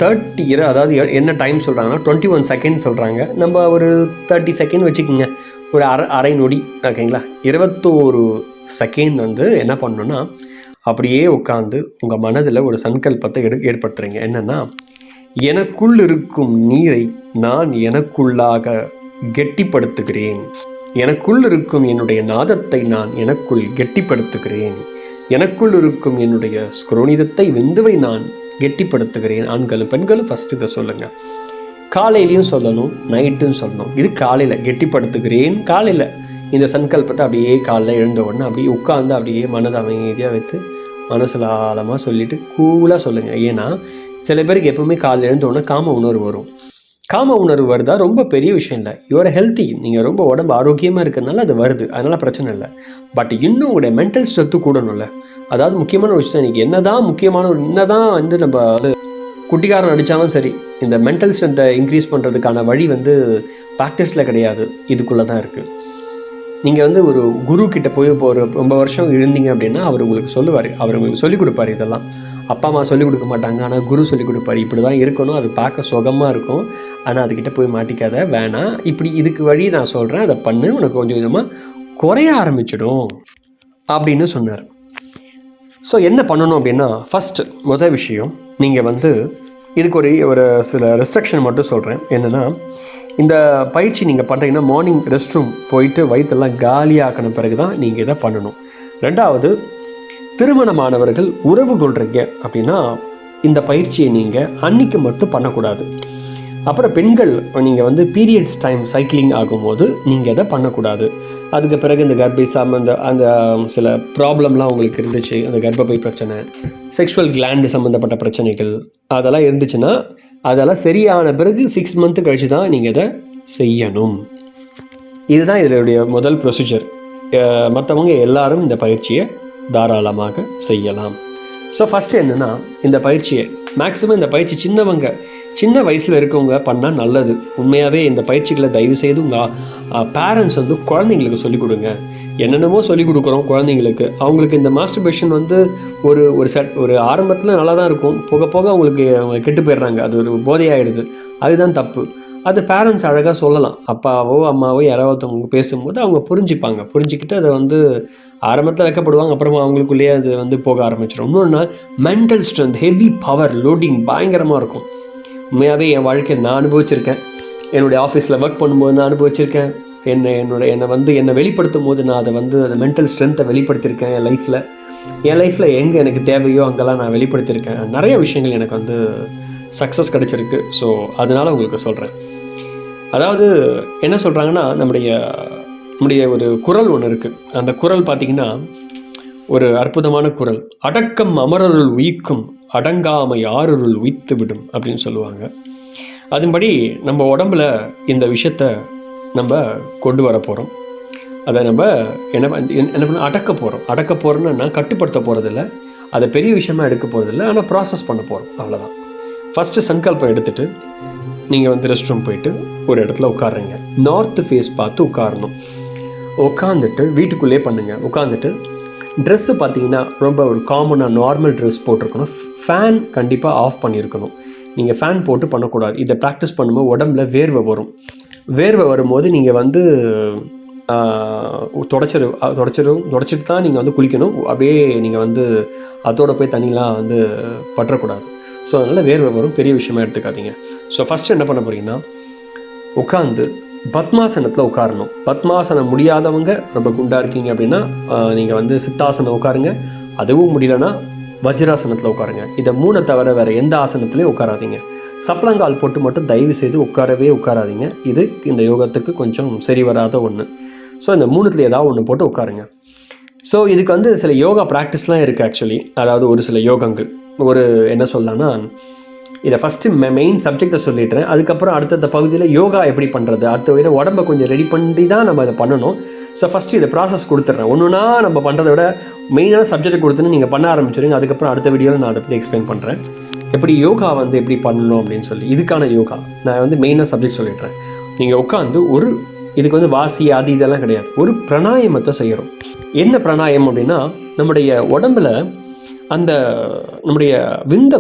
Speaker 1: 30 அதாவது என்ன டைம் சொல்கிறாங்கன்னா 21 செகண்ட் சொல்கிறாங்க. நம்ம ஒரு 30 செகண்ட் வச்சுக்கோங்க, ஒரு அரை நொடி ஓகேங்களா. 21 செகண்ட் வந்து என்ன பண்ணணுன்னா அப்படியே உட்காந்து உங்கள் மனதில் ஒரு சங்கல்பத்தை ஏற்படுத்துறீங்க. என்னென்னா, எனக்குள் இருக்கும் நீரை நான் எனக்குள்ளாக கெட்டிப்படுத்துகிறேன், எனக்குள் இருக்கும் என்னுடைய நாதத்தை நான் எனக்குள் கெட்டிப்படுத்துகிறேன், எனக்குள் இருக்கும் என்னுடைய ஸ்குரோனிதத்தை விந்துவை நான் கெட்டிப்படுத்துகிறேன். ஆண்களும் பெண்களும் ஃபஸ்ட்டு இதை சொல்லுங்கள். காலையிலையும் சொல்லணும், நைட்டும் சொல்லணும். இது காலையில் கெட்டிப்படுத்துகிறேன். காலையில் இந்த சங்கல்பத்தை அப்படியே காலையில் எழுந்த உடனே அப்படியே உட்காந்து அப்படியே மனதை அமைதியாக வைத்து மனசில் ஆழமாக சொல்லிவிட்டு கூலாக சொல்லுங்கள். ஏன்னா சில பேருக்கு எப்பவுமே காலையில் எழுந்த உடனே காம உணர்வு வரும். காம உணர்வு வருதா ரொம்ப பெரிய விஷயம் இல்லை. யுவர் ஹெல்த்தி, நீங்கள் ரொம்ப உடம்பு ஆரோக்கியமாக இருக்கிறதுனால அது வருது, அதனால் பிரச்சனை இல்லை. பட் இன்னும் உங்களுடைய மென்டல் ஸ்ட்ரென்த்து கூடணும்ல. அதாவது முக்கியமான ஒரு விஷயம், இன்றைக்கி என்னதான் வந்து நம்ம குட்டிக்காரன் அடித்தாலும் சரி, இந்த மென்டல் ஸ்ட்ரென்த்தை இன்க்ரீஸ் பண்ணுறதுக்கான வழி வந்து ப்ராக்டிஸில் கிடையாது, இதுக்குள்ளே தான் இருக்குது. நீங்கள் வந்து ஒரு குரு கிட்ட போய் இப்போ ஒரு ரொம்ப வருஷம் இருந்தீங்க அப்படின்னா அவர் உங்களுக்கு சொல்லுவார், அவர் உங்களுக்கு சொல்லிக் கொடுப்பார். இதெல்லாம் அப்பா அம்மா சொல்லிக் கொடுக்க மாட்டாங்க, ஆனால் குரு சொல்லிக் கொடுப்பார். இப்படி தான் இருக்கணும், அது பார்க்க சுகமாக இருக்கும், ஆனால் அதுக்கிட்ட போய் மாட்டிக்காத, வேணாம், இப்படி இதுக்கு வழி நான் சொல்கிறேன், அதை பண்ணு, உனக்கு கொஞ்சம் கொஞ்சமாக குறைய ஆரம்பிச்சிடும் அப்படின்னு சொன்னார். ஸோ என்ன பண்ணணும் அப்படின்னா, ஃபஸ்ட்டு முதல் விஷயம், நீங்கள் வந்து இதுக்கு ஒரு சில ரெஸ்ட்ரிக்ஷன் மட்டும் சொல்கிறேன். என்னென்னா, இந்த பயிற்சி நீங்கள் பண்ணுறீங்கன்னா மார்னிங் ரெஸ்ட் ரூம் போயிட்டு வயிற்றெல்லாம் காலியாக்கின பிறகு தான் நீங்கள் இதை பண்ணணும். ரெண்டாவது, திருமணமானவர்கள் உறவு கொள்கிறீங்க அப்படின்னா இந்த பயிற்சியை நீங்கள் அன்னைக்கு மட்டும் பண்ணக்கூடாது. அப்புறம் பெண்கள் நீங்கள் வந்து பீரியட்ஸ் டைம் சைக்கிளிங் ஆகும்போது நீங்கள் எதை பண்ணக்கூடாது. அதுக்கு பிறகு இந்த கர்ப்பை அந்த சில ப்ராப்ளம்லாம் உங்களுக்கு இருந்துச்சு, அந்த கர்ப்பப்பை பிரச்சனை, செக்ஷுவல் கிளாண்டு சம்மந்தப்பட்ட பிரச்சனைகள் அதெல்லாம் இருந்துச்சுன்னா அதெல்லாம் சரியான பிறகு 6 months கழிச்சு தான் நீங்கள் இதை செய்யணும். இதுதான் இதனுடைய முதல் ப்ரொசீஜர். மற்றவங்க எல்லாரும் இந்த பயிற்சியை தாராளமாக செய்யலாம். ஸோ ஃபஸ்ட்டு என்னென்னா, இந்த பயிற்சியை மேக்ஸிமம் இந்த பயிற்சி சின்ன வயசில் இருக்கவங்க பண்ணால் நல்லது. உண்மையாகவே இந்த பயிற்சிகளை தயவுசெய்து உங்கள் பேரண்ட்ஸ் வந்து குழந்தைங்களுக்கு சொல்லிக் கொடுங்க. என்னென்னமோ சொல்லிக் கொடுக்குறோம் குழந்தைங்களுக்கு. அவங்களுக்கு இந்த மாஸ்டர்பேஷன் வந்து ஒரு ஆரம்பத்தில் நல்லா தான் இருக்கும், போக போக அவங்க கெட்டு போயிடுறாங்க, அது ஒரு போதையாகிடுது. அதுதான் தப்பு. அது பேரண்ட்ஸ் அழகாக சொல்லலாம். அப்பாவோ அம்மாவோ யாராவது அவங்க பேசும்போது அவங்க புரிஞ்சுக்கிட்டு அதை வந்து ஆரம்பத்தில் வைக்கப்படுவாங்க, அப்புறமா அவங்களுக்குள்ளேயே அது வந்து போக ஆரம்பிச்சிடும். இன்னொன்று, mental strength, heavy power loading பயங்கரமாக இருக்கும். உண்மையாகவே என் வாழ்க்கையை நான் அனுபவிச்சிருக்கேன். என்னுடைய ஆஃபீஸில் ஒர்க் பண்ணும்போது நான் அனுபவிச்சிருக்கேன். என்னை வெளிப்படுத்தும் போது நான் அதை வந்து அந்த மென்டல் ஸ்ட்ரென்த்தை வெளிப்படுத்தியிருக்கேன். என் லைஃப்பில் எங்கே எனக்கு தேவையோ அங்கெல்லாம் நான் வெளிப்படுத்தியிருக்கேன். நிறைய விஷயங்கள் எனக்கு வந்து சக்ஸஸ் கிடச்சிருக்கு. ஸோ அதனால் உங்களுக்கு சொல்கிறேன். அதாவது என்ன சொல்கிறாங்கன்னா, நம்முடைய ஒரு குறள் ஒன்று இருக்குது. அந்த குறள் பார்த்திங்கன்னா ஒரு அற்புதமான குறள். அடக்கம் அமரருள் உயிக்கும், அடங்காமை ஆருருள் உயித்து விடும் அப்படின்னு சொல்லுவாங்க. அதன்படி நம்ம உடம்புல இந்த விஷயத்த நம்ம கொண்டு வர போகிறோம். அதை நம்ம என்ன பண்ண அடக்க போகிறோம்னா கட்டுப்படுத்த போகிறதில்ல, அதை பெரிய விஷயமா எடுக்க போகிறதில்ல, ஆனால் ப்ராசஸ் பண்ண போகிறோம், அவ்வளோதான். ஃபஸ்ட்டு சங்கல்பம் எடுத்துகிட்டு நீங்கள் வந்து ரெஸ்ட் ரூம் போயிட்டு ஒரு இடத்துல உட்காருங்க. நார்த்து ஃபேஸ் பார்த்து உட்காரணும். உட்காந்துட்டு வீட்டுக்குள்ளே பண்ணுங்கள். உட்காந்துட்டு ட்ரெஸ்ஸு பார்த்தீங்கன்னா ரொம்ப ஒரு காமனாக நார்மல் ட்ரெஸ் போட்டிருக்கணும். ஃபேன் கண்டிப்பாக ஆஃப் பண்ணியிருக்கணும். நீங்கள் ஃபேன் போட்டு பண்ணக்கூடாது. இதை ப்ராக்டிஸ் பண்ணும்போது உடம்புல வேர்வை வரும்போது நீங்கள் வந்து தொடச்சிட்டு தான் நீங்கள் வந்து குளிக்கணும். அப்படியே நீங்கள் வந்து அதோட போய் தண்ணிலாம் வந்து பற்றக்கூடாது. ஸோ அதனால் வேர்வை வரும், பெரிய விஷயமா எடுத்துக்காதீங்க. ஸோ ஃபஸ்ட்டு என்ன பண்ண போகிறீங்கன்னா, உட்காந்து பத்மாசனத்தில் உட்காரணும். பத்மாசனம் முடியாதவங்க, ரொம்ப குண்டாக இருக்கீங்க அப்படின்னா நீங்கள் வந்து சித்தாசனம் உட்காருங்க. அதுவும் முடியலன்னா வஜ்ராசனத்தில் உட்காருங்க. இதை 3 தவிர வேறு எந்த ஆசனத்துலேயும் உட்காராதீங்க. சப்பளங்கால் போட்டு மட்டும் தயவு செய்து உட்காராதீங்க. இது இந்த யோகத்துக்கு கொஞ்சம் சரி வராத ஒன்று. ஸோ இந்த 3த்தில் ஏதாவது ஒன்று போட்டு உட்காருங்க. ஸோ இதுக்கு வந்து சில யோகா ப்ராக்டிஸ்லாம் இருக்குது ஆக்சுவலி. அதாவது ஒரு சில யோகங்கள் என்ன சொல்லலாம்னா, இதை ஃபஸ்ட்டு மெயின் சப்ஜெக்டை சொல்லிடுறேன். அதுக்கப்புறம் அடுத்தடுத்த பகுதியில் யோகா எப்படி பண்ணுறது, அடுத்த விட உடம்பை கொஞ்சம் ரெடி பண்ணி தான் நம்ம அதை பண்ணணும். ஸோ ஃபஸ்ட்டு இதை ப்ராசஸ் கொடுத்துட்றேன். ஒன்றுனா நம்ம பண்ணுறதை விட மெயினான சப்ஜெக்ட் கொடுத்துன்னு நீங்கள் பண்ண ஆரம்பிச்சிடுங்க. அதுக்கப்புறம் அடுத்த வீடியோவில் நான் அதை பற்றி எக்ஸ்பிளைன் பண்ணுறேன், எப்படி யோகா எப்படி பண்ணணும் அப்படின்னு சொல்லி. இதுக்கான யோகா நான் மெயினாக சப்ஜெக்ட் சொல்லிடுறேன். நீங்கள் உட்காந்து இதுக்கு வாசி அது இதெல்லாம் கிடையாது, ஒரு பிராணாயாமத்தை செய்கிறோம். என்ன பிராணாயாமம் அப்படின்னா, நம்முடைய உடம்புல நம்முடைய விந்தை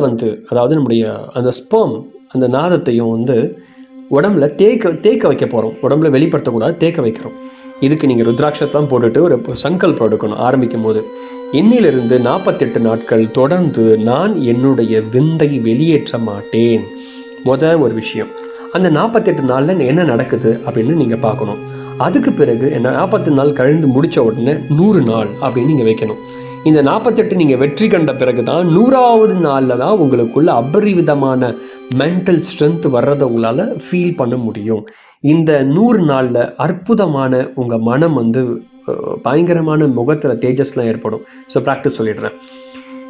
Speaker 1: அதாவது நம்முடைய அந்த ஸ்பெர்ம் அந்த நாதத்தையும் உடம்புல தேக்க வைக்க போகிறோம். உடம்புல வெளிப்படுத்தக்கூடாது, தேக்க வைக்கிறோம். இதுக்கு நீங்கள் ருத்ராட்சத்தான் போட்டுட்டு ஒரு சங்கல்பம் எடுக்கணும். ஆரம்பிக்கும் போது இன்னிலிருந்து 48 நாட்கள் தொடர்ந்து நான் என்னுடைய விந்தை வெளியேற்ற மாட்டேன். ஒரு விஷயம், அந்த 48 நாளில் என்ன நடக்குது அப்படின்னு நீங்கள் பார்க்கணும். அதுக்கு பிறகு 40 நாள் கழிந்து முடித்த உடனே 100 நாள் அப்படின்னு நீங்கள் வைக்கணும். இந்த 48 நீங்கள் வெற்றி கண்ட பிறகு தான் 100வது நாளில் தான் உங்களுக்குள்ள அபரிவிதமான மென்டல் ஸ்ட்ரென்த் வர்றதை உங்களால் ஃபீல் பண்ண முடியும். இந்த 100 நாளில் அற்புதமான உங்கள் மனம் பயங்கரமான முகத்தில் தேஜஸ்லாம் ஏற்படும். ஸோ ப்ராக்டிஸ் சொல்லிடுறேன்.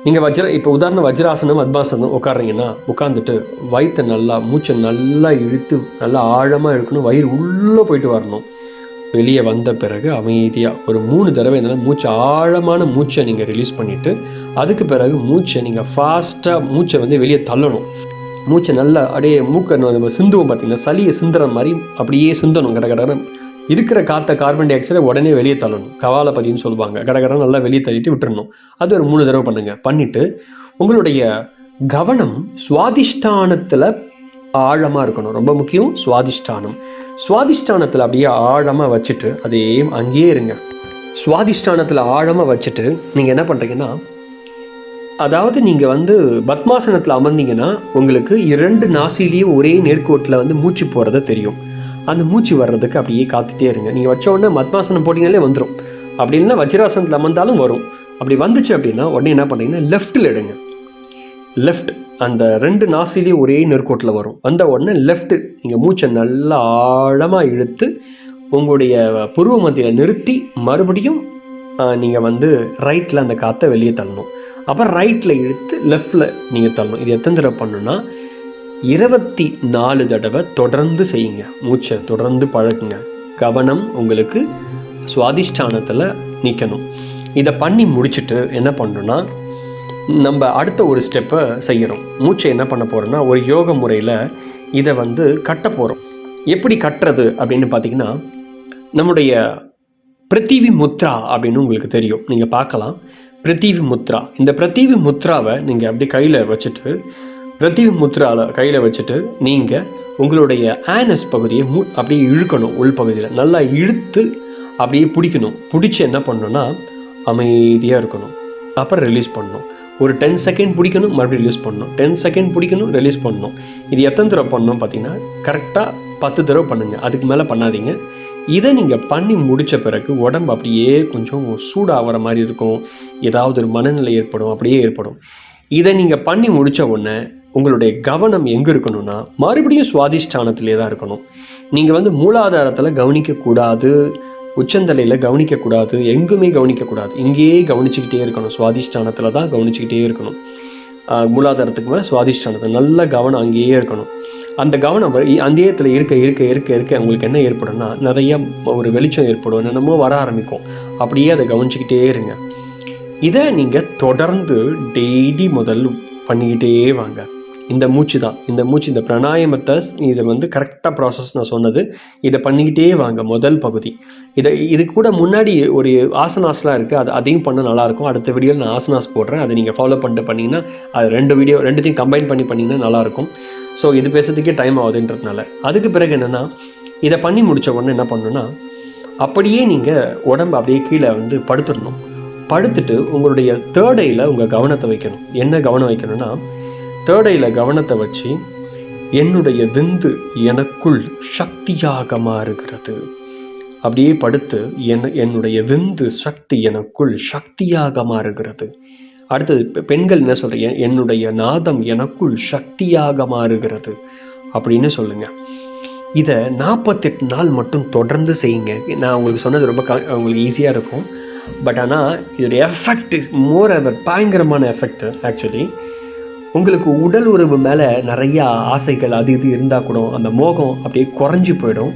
Speaker 1: நீங்கள் இப்போ உதாரணம் வஜ்ராசனம் பத்மாசனம் உட்காடுறீங்கன்னா, உட்காந்துட்டு வயிற்றை மூச்சை நல்லா இழுத்து நல்லா ஆழமாக இழுக்கணும். வயிறு உள்ளே போயிட்டு வரணும். வெளியே வந்த பிறகு அமைதியாக ஒரு 3 தடவை மூச்சை ஆழமான மூச்சை நீங்கள் ரிலீஸ் பண்ணிவிட்டு, அதுக்கு பிறகு மூச்சை ஃபாஸ்ட்டாக மூச்சை வெளியே தள்ளணும். மூச்சை நல்லா அப்படியே நம்ம சிந்துவோம் பார்த்தீங்கன்னா, சளியை சிந்துற மாதிரி அப்படியே சிந்தணும். கடகடன்னு இருக்கிற கார்பன் டை ஆக்சைடை உடனே வெளியே தள்ளணும். கவாலப்பதின்னு சொல்லுவாங்க. கடகடன்னு நல்லா வெளியே தள்ளிட்டு விட்டுறணும். அது ஒரு 3 தடவை பண்ணுங்கள். பண்ணிவிட்டு உங்களுடைய கவனம் சுவாதிஷ்டானத்தில் ஆழமாக இருக்கணும். ரொம்ப முக்கியம் சுவாதிஷ்டானம். சுவாதிஷ்டானத்தில் அப்படியே ஆழமாக வச்சுட்டு அதே அங்கேயே இருங்க. சுவாதிஷ்டானத்தில் ஆழமாக வச்சுட்டு நீங்கள் என்ன பண்ணுறீங்கன்னா, அதாவது நீங்கள் பத்மாசனத்தில் அமர்ந்தீங்கன்னா உங்களுக்கு 2 நாசிலையும் ஒரே நேர்கோட்டில் மூச்சு போகிறத தெரியும். அந்த மூச்சு வர்றதுக்கு அப்படியே காத்துட்டே இருங்க. நீங்கள் வச்ச உடனே பத்மாசனம் போட்டிங்கனாலே வந்துடும். அப்படி இல்லைன்னா வஜ்ராசனத்தில் அமர்ந்தாலும் வரும். அப்படி வந்துச்சு அப்படின்னா உடனே என்ன பண்ணுறீங்கன்னா, லெஃப்ட்டில் எடுங்க. லெஃப்ட் அந்த 2 நாசிலையும் ஒரே நெருக்கோட்டில் வரும். வந்த உடனே லெஃப்ட்டு நீங்கள் மூச்சை நல்லா ஆழமாக இழுத்து உங்களுடைய புருவ மத்தியில் நிறுத்தி மறுபடியும் நீங்கள் ரைட்டில் அந்த காற்றை வெளியே தள்ளணும். அப்புறம் ரைட்டில் இழுத்து லெஃப்டில் நீங்கள் தள்ளணும். இது எத்தனை தடவை பண்ணணும்னா 24 தடவை தொடர்ந்து செய்யுங்க. மூச்சை தொடர்ந்து பழகுங்க. கவனம் உங்களுக்கு சுவாதிஷ்டானத்தில் நிற்கணும். இதை பண்ணி முடிச்சுட்டு என்ன பண்ணுறோன்னா, நம்ம அடுத்த ஒரு ஸ்டெப்பை செய்கிறோம். மூச்சை என்ன பண்ண போகிறோன்னா, ஒரு யோக முறையில் இதை கட்ட போகிறோம். எப்படி கட்டுறது அப்படின்னு பார்த்தீங்கன்னா, நம்முடைய பிருத்திவி முத்ரா அப்படின்னு உங்களுக்கு தெரியும், நீங்கள் பார்க்கலாம். பிருத்திவி முத்ரா, இந்த பிருத்திவி முத்ராவை நீங்கள் அப்படியே கையில் வச்சுட்டு, பிருத்திவி முத்ராவில் கையில் வச்சுட்டு நீங்கள் உங்களுடைய ஆனஸ் பகுதியை அப்படியே இழுக்கணும். உள்பகுதியில் நல்லா இழுத்து அப்படியே பிடிக்கணும். பிடிச்சி என்ன பண்ணணும்னா அமைதியாக இருக்கணும். அப்புறம் ரிலீஸ் பண்ணணும். ஒரு 10 செகண்ட் பிடிக்கணும், மறுபடியும் ரிலீஸ் பண்ணணும். 10 செகண்ட் பிடிக்கணும், ரிலீஸ் பண்ணணும். இது எத்தனை தடவை பண்ணணும் பார்த்தீங்கன்னா, கரெக்டாக 10 தடவை பண்ணுங்கள். அதுக்கு மேலே பண்ணாதீங்க. இதை நீங்கள் பண்ணி முடித்த பிறகு உடம்பு அப்படியே கொஞ்சம் சூடாகிற மாதிரி இருக்கும். ஏதாவது ஒரு மனநிலை ஏற்படும், அப்படியே ஏற்படும். இதை நீங்கள் பண்ணி முடித்த உடனே உங்களுடைய கவனம் எங்கே இருக்கணும்னா, மறுபடியும் சுவாதிஷ்டானத்திலே தான் இருக்கணும். நீங்கள் மூலாதாரத்தில் கவனிக்கக்கூடாது, உச்சந்தலையில் கவனிக்கக்கூடாது, எங்குமே கவனிக்கக்கூடாது. இங்கேயே கவனிச்சுக்கிட்டே இருக்கணும். சுவாதிஷ்டானத்தில் தான் கவனிச்சுக்கிட்டே இருக்கணும். மூலாதாரத்துக்கு மேலே சுவாதிஷ்டானத்தில் நல்ல கவனம் அங்கேயே இருக்கணும். அந்த கவனம் அந்த இடத்துல இருக்க இருக்க இருக்க இருக்க உங்களுக்கு என்ன ஏற்படும்னா, நிறைய ஒரு வெளிச்சம் ஏற்படும், என்னென்னமோ வர ஆரம்பிக்கும். அப்படியே அதை கவனிச்சுக்கிட்டே இருங்க. இதை நீங்கள் தொடர்ந்து டெய்லி முதல் பண்ணிக்கிட்டே வாங்க. இந்த மூச்சு தான், இந்த மூச்சு, இந்த பிராணாயாமத்தை இதை கரெக்டாக ப்ராசஸ் நான் சொன்னது. இதை பண்ணிக்கிட்டே வாங்க. முதல் பகுதி இது கூட முன்னாடி ஒரு ஆசனாஸ்லாம் இருக்குது, அதையும் பண்ண நல்லாயிருக்கும். அடுத்த வீடியோவில் நான் ஆசனாஸ் போடுறேன், அதை நீங்கள் ஃபாலோ பண்ணிட்டு பண்ணிங்கன்னா, அது 2 ரெண்டுத்தையும் கம்பைன் பண்ணிங்கன்னா நல்லாயிருக்கும். ஸோ இது பேசுறதுக்கே டைம் ஆகுதுன்றதுனால. அதுக்கு பிறகு என்னென்னா, இதை பண்ணி முடித்த உடனே என்ன பண்ணணுன்னா, அப்படியே நீங்கள் உடம்பு அப்படியே கீழே படுத்துடணும். படுத்துட்டு உங்களுடைய தேர்ட் ஐயில் உங்கள் கவனத்தை வைக்கணும். என்ன கவனம் வைக்கணும்னா, தேர்ட் ஐயில் கவனத்தை வச்சு, என்னுடைய விந்து எனக்குள் சக்தியாக மாறுகிறது. அப்படியே படுத்து என்னுடைய விந்து சக்தி எனக்குள் சக்தியாக மாறுகிறது. அடுத்தது பெண்கள் என்ன சொல்கிறீங்க, என்னுடைய நாதம் எனக்குள் சக்தியாக மாறுகிறது அப்படின்னு சொல்லுங்கள். இதை 48 நாள் மட்டும் தொடர்ந்து செய்யுங்க. நான் உங்களுக்கு சொன்னது ரொம்ப உங்களுக்கு ஈஸியாக இருக்கும். பட் ஆனால் இதோடைய எஃபெக்ட் பயங்கரமான எஃபெக்ட். ஆக்சுவலி உங்களுக்கு உடல் உறவு மேலே நிறையா ஆசைகள் அது இது இருந்தால் கூட அந்த மோகம் அப்படியே குறைஞ்சி போயிடும்.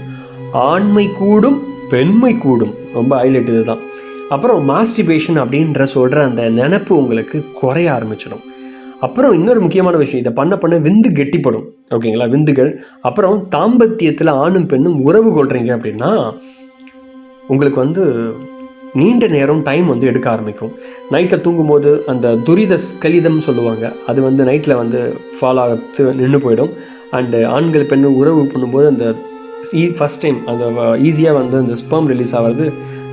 Speaker 1: ஆண்மை கூடும், பெண்மை கூடும். ரொம்ப ஹைலைட் இது தான். அப்புறம் மாஸ்டிபேஷன் அப்படின்ற சொல்கிற அந்த நினப்பு உங்களுக்கு குறைய ஆரம்பிச்சிடும். அப்புறம் இன்னொரு முக்கியமான விஷயம், இதை பண்ண விந்து கெட்டிப்படும். ஓகேங்களா, விந்துகள். அப்புறம் தாம்பத்தியத்தில் ஆணும் பெண்ணும் உறவு கொள்றீங்க அப்படின்னா உங்களுக்கு வந்து நீண்ட நேரம் டைம் வந்து எடுக்க ஆரம்பிக்கும். நைட்டில் தூங்கும்போது அந்த துரித கலிதம் சொல்லுவாங்க, அது வந்து நைட்டில் வந்து ஃபாலோ ஆகிறது நின்று போயிடும். அண்டு ஆண்கள் பெண்ணு உறவு பண்ணும்போது அந்த ஃபஸ்ட் டைம் அந்த ஈஸியாக வந்து அந்த ஸ்பெர்ம் ரிலீஸ் ஆகிறது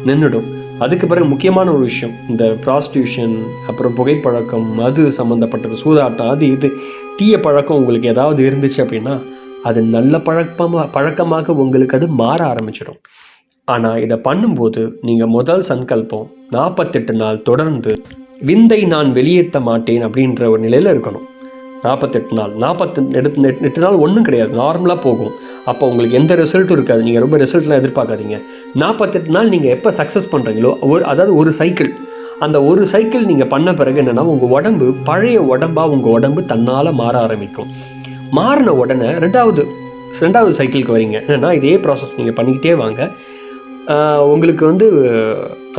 Speaker 1: நின்றுடும். அதுக்கு பிறகு முக்கியமான ஒரு விஷயம், இந்த ப்ராஸ்டியூஷன், அப்புறம் புகைப்பழக்கம், மது சம்மந்தப்பட்டது, சூதாட்டம், அது இது தீய பழக்கம் உங்களுக்கு ஏதாவது இருந்துச்சு அப்படின்னா அது நல்ல பழக்கமாக உங்களுக்கு அது மாற ஆரம்பிச்சிடும். ஆனால் இதை பண்ணும்போது நீங்கள் முதல் சங்கல்பம் 48 நாள் தொடர்ந்து விந்தை நான் வெளியேற்ற மாட்டேன் அப்படின்ற ஒரு நிலையில் இருக்கணும். 48 நாள் 48 நாள் ஒன்றும் கிடையாது, நார்மலாக போகும். அப்போ உங்களுக்கு எந்த ரிசல்ட்டும் இருக்காது. நீங்கள் ரொம்ப ரிசல்ட்லாம் எதிர்பார்க்காதீங்க. 48 நாள் நீங்கள் எப்போ சக்ஸஸ் பண்ணுறீங்களோ, அதாவது ஒரு சைக்கிள், அந்த ஒரு சைக்கிள் நீங்கள் பண்ண பிறகு என்னென்னா உங்கள் உடம்பு பழைய உடம்பாக உங்கள் உடம்பு தன்னால் மாற ஆரம்பிக்கும். மாறின உடனே ரெண்டாவது சைக்கிளுக்கு வரீங்க. என்னென்னா இதே ப்ராசஸ் நீங்கள் பண்ணிக்கிட்டே வாங்க. உங்களுக்கு வந்து